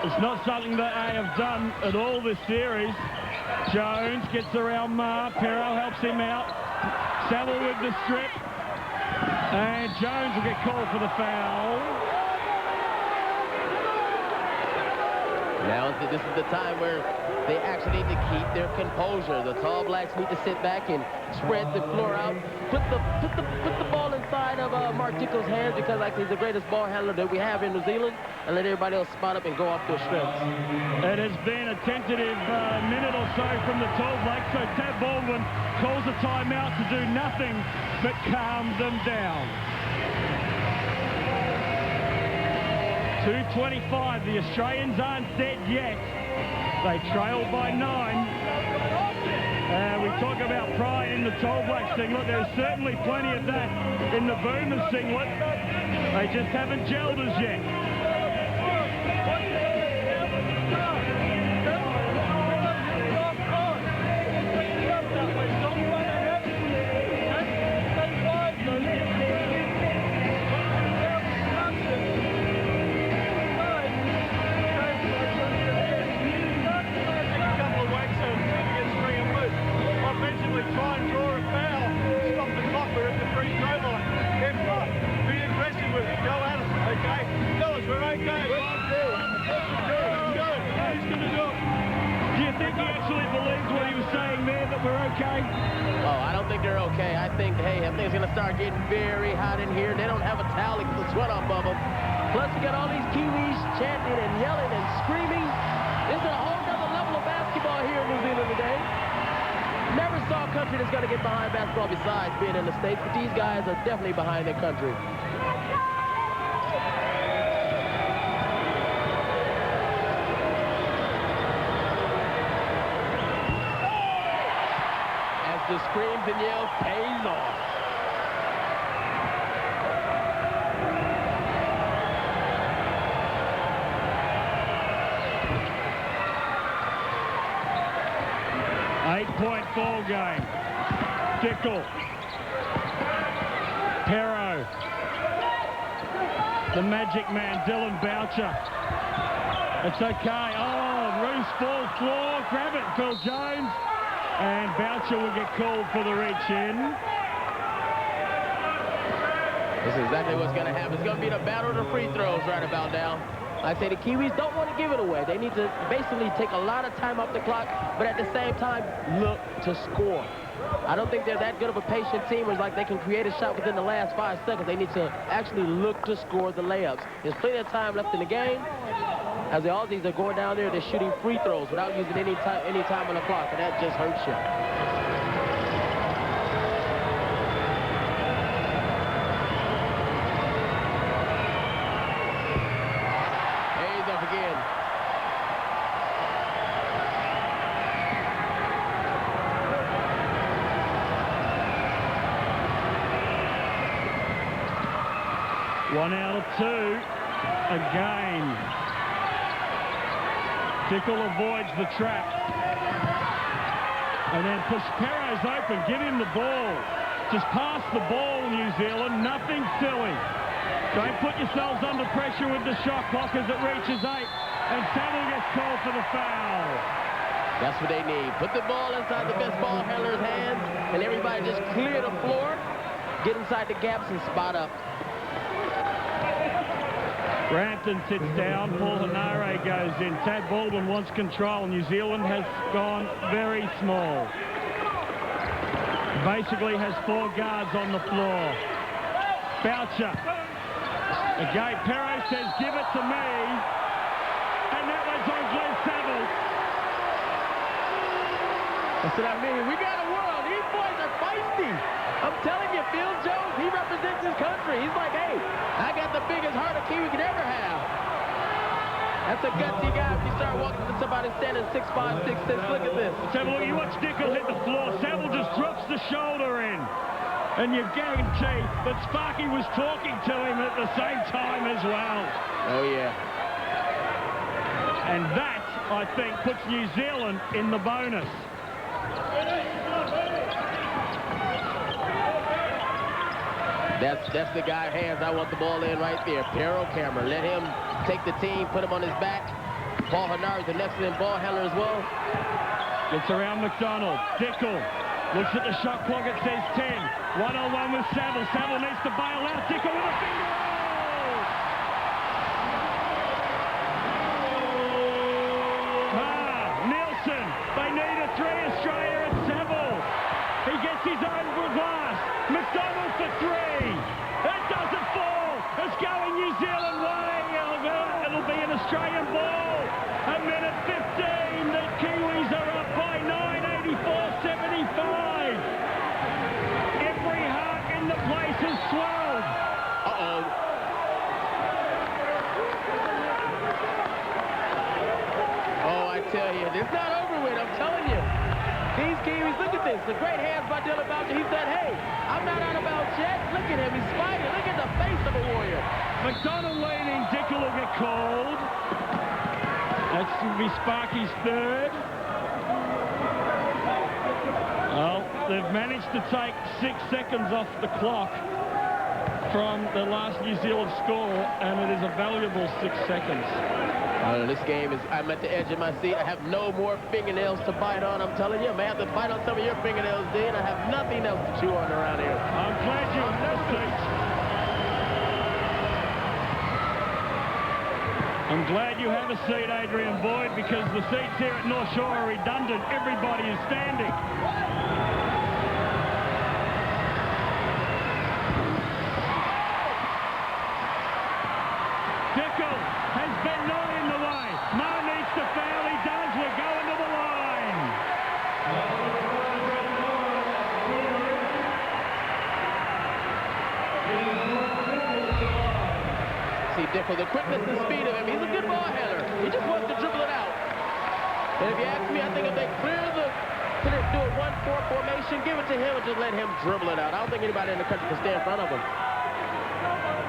It's not something that they have done at all this series. Jones gets around Ma. Pero helps him out. Saville with the strip. And Jones will get called for the foul. Now this is the time where they actually need to keep their composure. The Tall Blacks need to sit back and spread the floor out. Put the ball inside of Mark Dickel's hands, because like he's the greatest ball handler that we have in New Zealand, and let everybody else spot up and go off their strengths. It has been a tentative minute or so from the Tall Blacks, so Tab Baldwin calls a timeout to do nothing but calm them down. 2:25, the Australians aren't dead yet. They trail by 9. We talk about pride in the Tall Black singlet. There's certainly plenty of that in the Boomers singlet. They just haven't gelled as yet. believes what he was saying there, that we're okay? Oh, I don't think they're okay. I think it's going to start getting very hot in here. They don't have a towel to get the sweat off of them. Plus, you got all these Kiwis chanting and yelling and screaming. This is a whole other level of basketball here in New Zealand today. Never saw a country that's going to get behind basketball besides being in the States, but these guys are definitely behind their country. As the screams and yells pays off. Eight-point ball game. Dickel. Perro. The magic man, Dylan Boucher. It's okay. Oh, Roos ball floor. Grab it, Phil Jones. And Boucher will get called for the reach in. This is exactly what's going to happen. It's going to be the battle of the free throws right about now. I say the Kiwis don't want to give it away. They need to basically take a lot of time off the clock, but at the same time, look to score. I don't think they're that good of a patient team where it's like they can create a shot within the last 5 seconds. They need to actually look to score the layups. There's plenty of time left in the game. As the Aussies are going down there, they're shooting free throws without using any time on the clock, and that just hurts you. Again. One out of two. Again. Dickel avoids the trap. And then Perro's open. Give him the ball. Just pass the ball, New Zealand. Nothing silly. Don't put yourselves under pressure with the shot clock as it reaches 8. And Samuel gets called for the foul. That's what they need. Put the ball inside the best ball handler's hands, and everybody just clear the floor, get inside the gaps, and spot up. Rampton sits down. Paul Hanare goes in. Tad Baldwin wants control. New Zealand has gone very small. Basically has 4 guards on the floor. Boucher. Again, Perro says, give it to me. And that one's on Glenn Saville. That's what I mean. We got a world. These boys are feisty. I'm telling you, Phil Jones, he represents his country. He's like, hey, I got the biggest heart a Kiwi could ever have. That's a gutsy guy if you start walking to somebody standing 6'5", 6'6". Look at this. Saville, you watch Dickel hit the floor. Saville just drops the shoulder in. And you guarantee that Sparky was talking to him at the same time as well. Oh, yeah. And that, I think, puts New Zealand in the bonus. That's the guy hands I want the ball in right there. Perro Cameron. Let him take the team, put him on his back. Paul Hanare is an excellent ball handler as well. Gets around McDonald. Dickel. Looks at the shot clock, it says 10. One-on-one with Saville. Saville needs to bail out. Dickel with a finger roll! Nielsen. They need a 3. Australia at Saville. He gets his own glass. McDonald for 3. That doesn't fall. It's going New Zealand way. It'll be an Australian ball. A minute 15. The Kiwis are up by 9, 84-75. Every heart in the place is swelled. Uh-oh. Oh, I tell you, it's not over with, I'm telling you. These Kiwis, look at this. The great hands by Dylan Boucher. He said, hey, I'm not out of bounds yet. Look at him, he's fighting. Look at the face of a warrior. McDonald leaning, Dickel will get called. That's going to be Sparky's 3rd. Well, they've managed to take 6 seconds off the clock from the last New Zealand score, and it is a valuable 6 seconds. This game is, I'm at the edge of my seat. I have no more fingernails to bite on, I'm telling you. I may have to bite on some of your fingernails, Dean. I have nothing else to chew on around here. I'm glad you're in the seat. I'm glad you have a seat, Adrian Boyd, because the seats here at North Shore are redundant. Everybody is standing. Dickel has been not in the way. Mo needs to foul. He does. We're going to the line. See Dickel, the quickness and speed of him. He's a good ball handler. He just wants to dribble it out. And if you ask me, I think if they do a 1-4 formation, give it to him and just let him dribble it out. I don't think anybody in the country can stay in front of him.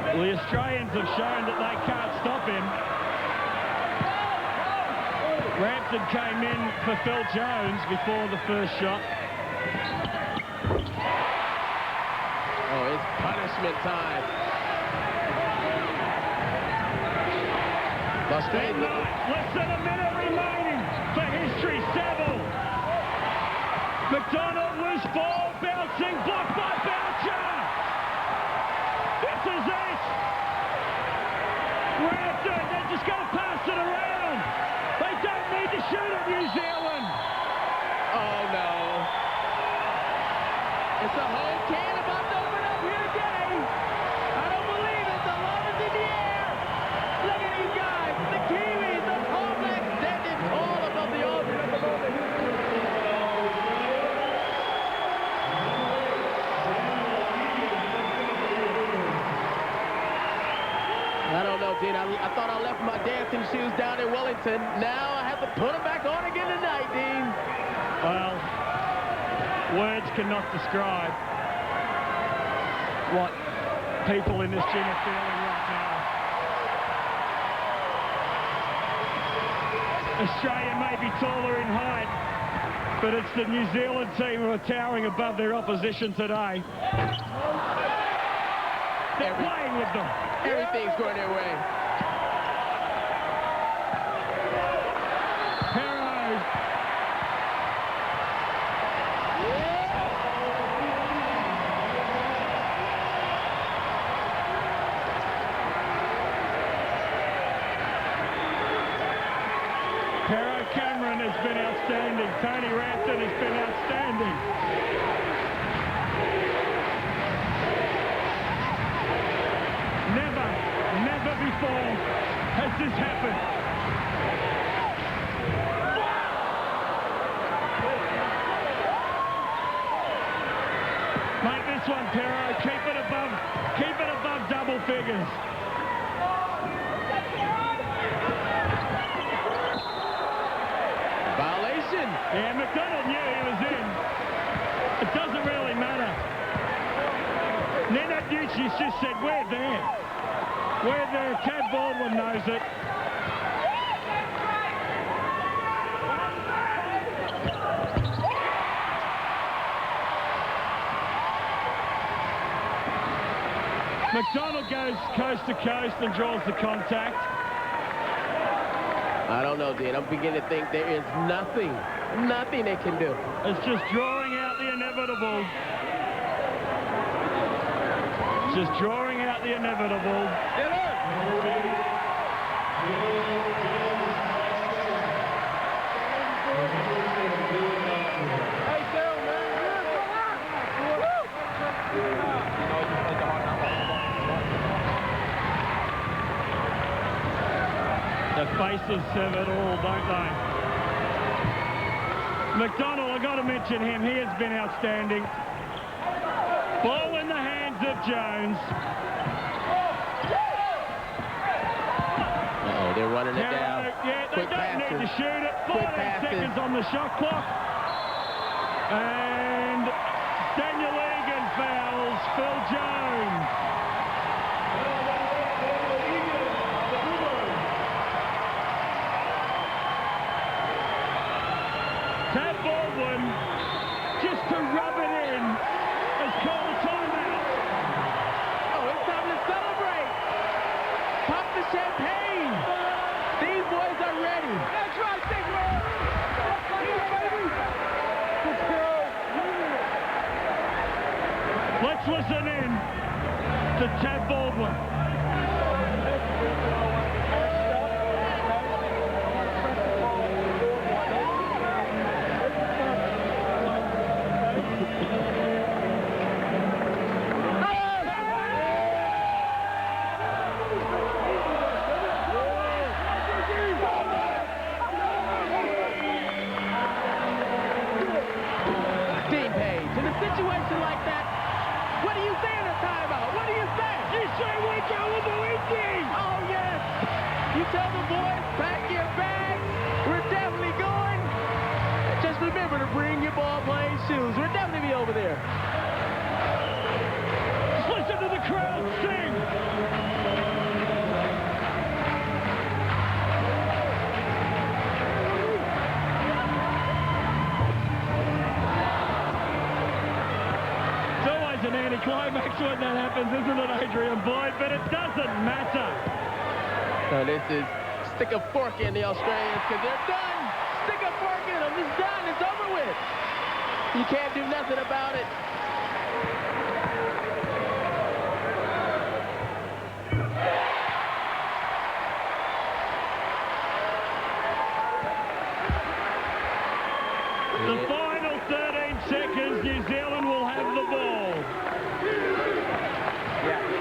Well, the Australians have shown that they can't stop him. Rampton came in for Phil Jones before the first shot. Oh, it's punishment time. Less than a minute remaining for history. Saville. McDonald, loose ball, bouncing, blocked by Boucher. This is it. Rampton, they're just going to pass it around. They don't need to shoot at New Zealand. Oh, no. It's a home can about to open up here again. I don't believe it. The love is in the air. Look at these guys. The Kiwis, the All Blacks standing tall above the altar at the moment. I don't know, Dean. I thought I left my dancing shoes down in Wellington. Now I have to put them back on again tonight, Dean. Well, words cannot describe what people in this gym are feeling right now. Australia may be taller in height, but it's the New Zealand team who are towering above their opposition today. They're playing with them. Everything's going their way. Perro. Perro Cameron has been outstanding. Tony Rampton has been outstanding. Never before has this happened. Make this one, Perro. Keep it above double figures. Violation. Yeah, McDonald knew he was in. It doesn't really matter. Nenad Nucci's just said, we're there. We're there. Tad Baldwin knows it. McDonald goes coast to coast and draws the contact. I don't know, Dean. I'm beginning to think there is nothing they can do. It's just drawing out the inevitable. Just drawing out the inevitable. The faces have it all, don't they? McDonald, I've got to mention him. He has been outstanding. Ball in the hands of Jones. Uh-oh, they're running it down. Yeah, they Quick don't passes. need to shoot it. 14 seconds on the shot clock. And Daniel Egan fouls Phil Jones. Tad Baldwin, just to rub it in, has called a timeout. Oh, it's time to celebrate. Pop the champagne. These boys are ready. That's right, big man. Let's listen in to Tad Baldwin. situation like that, what do you say in a timeout? What do you say? You say we're going to win. Oh, yes. You tell the boys, pack your bags. We're definitely going. Just remember to bring your ball-playing shoes. We'll definitely be over there. Listen to the crowd sing. An anticlimax when that happens, isn't it, Adrian Boyd? But it doesn't matter. So this is stick a fork in the Australians because they're done. Stick a fork in them. It's done. It's over with. You can't do nothing about it. The final 13 seconds, New Zealand will have the ball.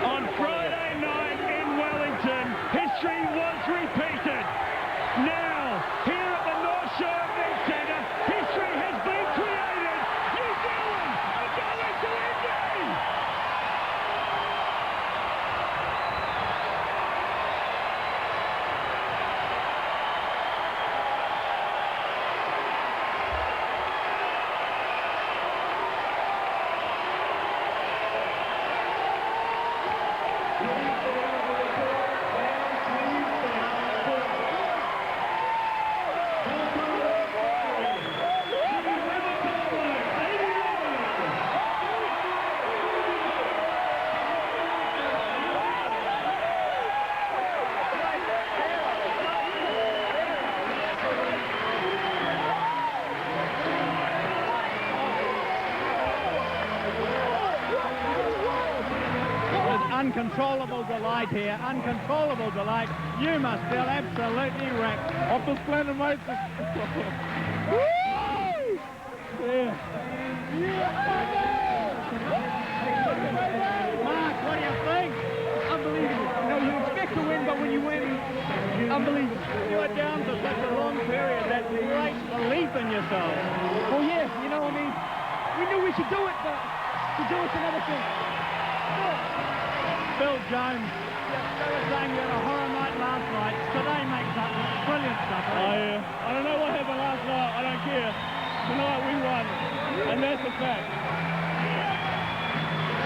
On Friday night in Wellington, history was repeated. Now, here at the North Shore Event Centre, history has been created. New Zealand are going to Indy! Uncontrollable delight here, uncontrollable delight. You must feel absolutely wrecked. Off the splendid motor. Mark, what do you think? Unbelievable. You know, you expect to win, but when you win, unbelievable. You are down for such a long period, that great belief in yourself. Well, yeah, you know, I mean, we knew we should do it, but to do it's another thing. Bill Jones, they were saying you had a horror night last night. Today makes up brilliant stuff. I don't know what happened last night. I don't care. Tonight we won, and that's a fact.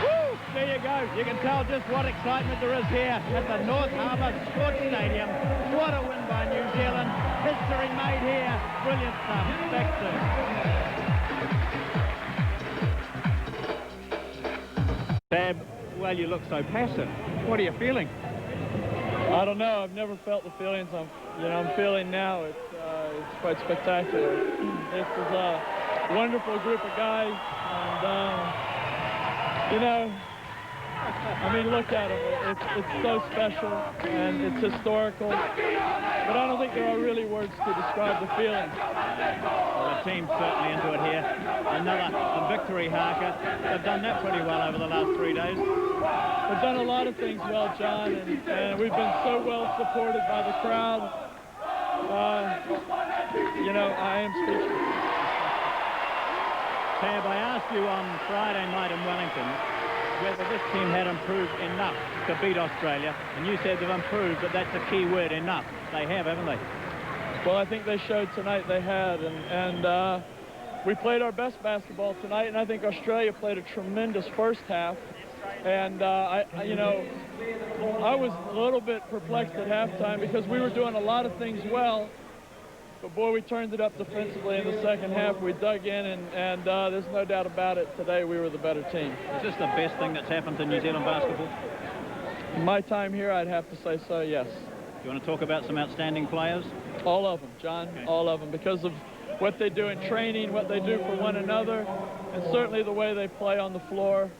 Woo! There you go. You can tell just what excitement there is here at the North Harbour Sports Stadium. What a win by New Zealand. History made here. Brilliant stuff. Back soon. Tab, well, you look so passive. What are you feeling? I don't know. I've never felt the feelings I'm feeling now. It's quite spectacular. This is a wonderful group of guys, and you know, I mean, look at them. It's so special and it's historical. But I don't think there are really words to describe the feeling. Well, the team's certainly into it here. A victory harker. They've done that pretty well over the last 3 days. We've done a lot of things well, John, and we've been so well supported by the crowd. You know, I am speechless. Tab, I asked you on Friday night in Wellington whether this team had improved enough to beat Australia, and you said they've improved, but that's the key word, enough. They have, haven't they? Well, I think they showed tonight they had, and we played our best basketball tonight, and I think Australia played a tremendous first half. And you know, I was a little bit perplexed at halftime because we were doing a lot of things well, but boy, we turned it up defensively in the second half. We dug in, and there's no doubt about it. Today, we were the better team. Is this the best thing that's happened to New Zealand basketball? In my time here, I'd have to say so, yes. You want to talk about some outstanding players? All of them, John, okay. All of them, because of what they do in training, what they do for one another, and certainly the way they play on the floor.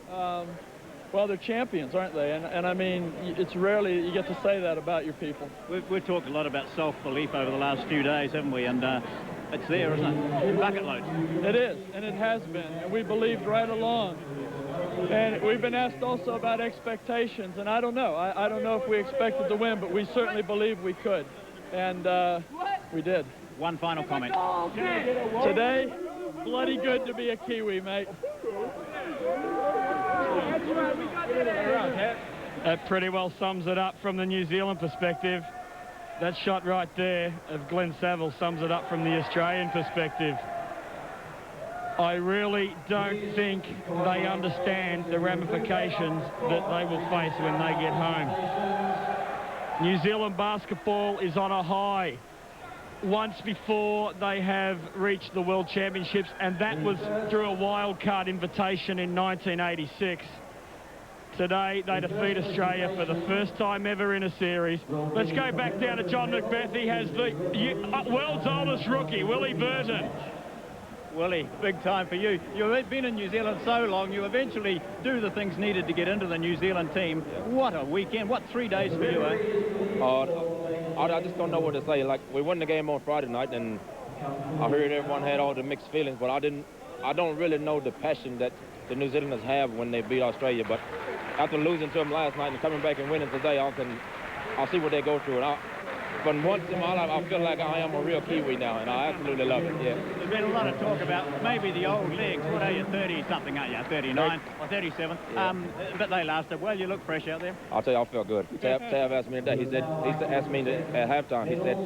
Well, they're champions, aren't they? And I mean, it's rarely you get to say that about your people. We've talked a lot about self-belief over the last few days, haven't we? And it's there, isn't it? In bucket loads. It is, and it has been. And we believed right along. And we've been asked also about expectations, and I don't know. I don't know if we expected to win, but we certainly believed we could. And we did. One final comment. Today, bloody good to be a Kiwi, mate. That pretty well sums it up from the New Zealand perspective. That shot right there of Glenn Saville sums it up from the Australian perspective. I really don't think they understand the ramifications that they will face when they get home. New Zealand basketball is on a high. Once before they have reached the World Championships, and that was through a wildcard invitation in 1986. Today, they defeat Australia for the first time ever in a series. Let's go back down to John Macbeth. He has the world's oldest rookie, Willie Burton. Willie, big time for you. You've been in New Zealand so long, you eventually do the things needed to get into the New Zealand team. What a weekend. What 3 days for you, eh? I just don't know what to say. Like, we won the game on Friday night, and I heard everyone had all the mixed feelings, but I don't really know the passion that the New Zealanders have when they beat Australia. But after losing to them last night and coming back and winning today, I'll see what they go through. And but once in my life, I feel like I am a real Kiwi now, and I absolutely love it, yeah. There's been a lot of talk about maybe the old legs. What are you, 30-something, aren't you? 39 or 37? Yeah. But they lasted well. You look fresh out there. I'll tell you, I feel good. Tav asked me today. He asked me at halftime. He said,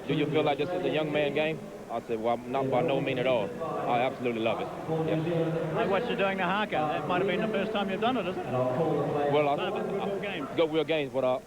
"Do you feel like this is a young man game?" I said, "Well, not by no means at all. I absolutely love it." Yeah. Like what you're doing the haka. That might have been the first time you've done it, isn't it? Well, go real games, but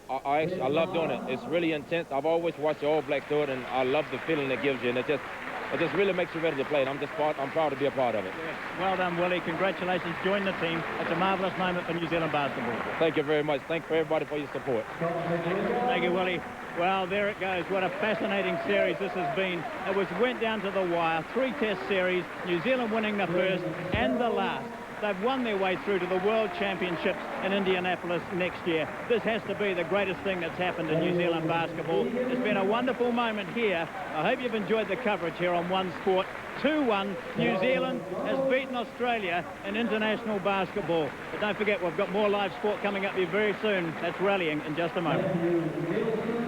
I love doing it. It's really intense. I've always watched the All Blacks do it, and I love the feeling it gives you, and it just really makes you ready to play, and I'm proud to be a part of it. Yeah. Well done, Willie. Congratulations. Join the team. It's a marvellous moment for New Zealand basketball. Thank you very much. Thank you for everybody for your support. Thank you, Willie. Well, there it goes. What a fascinating series this has been. It went down to the wire. 3-test series. New Zealand winning the first and the last. They've won their way through to the World Championships in Indianapolis next year. This has to be the greatest thing that's happened in New Zealand basketball. It's been a wonderful moment here. I hope you've enjoyed the coverage here on One Sport. 2-1, New Zealand has beaten Australia in international basketball. But don't forget, we've got more live sport coming up here very soon. That's rallying in just a moment.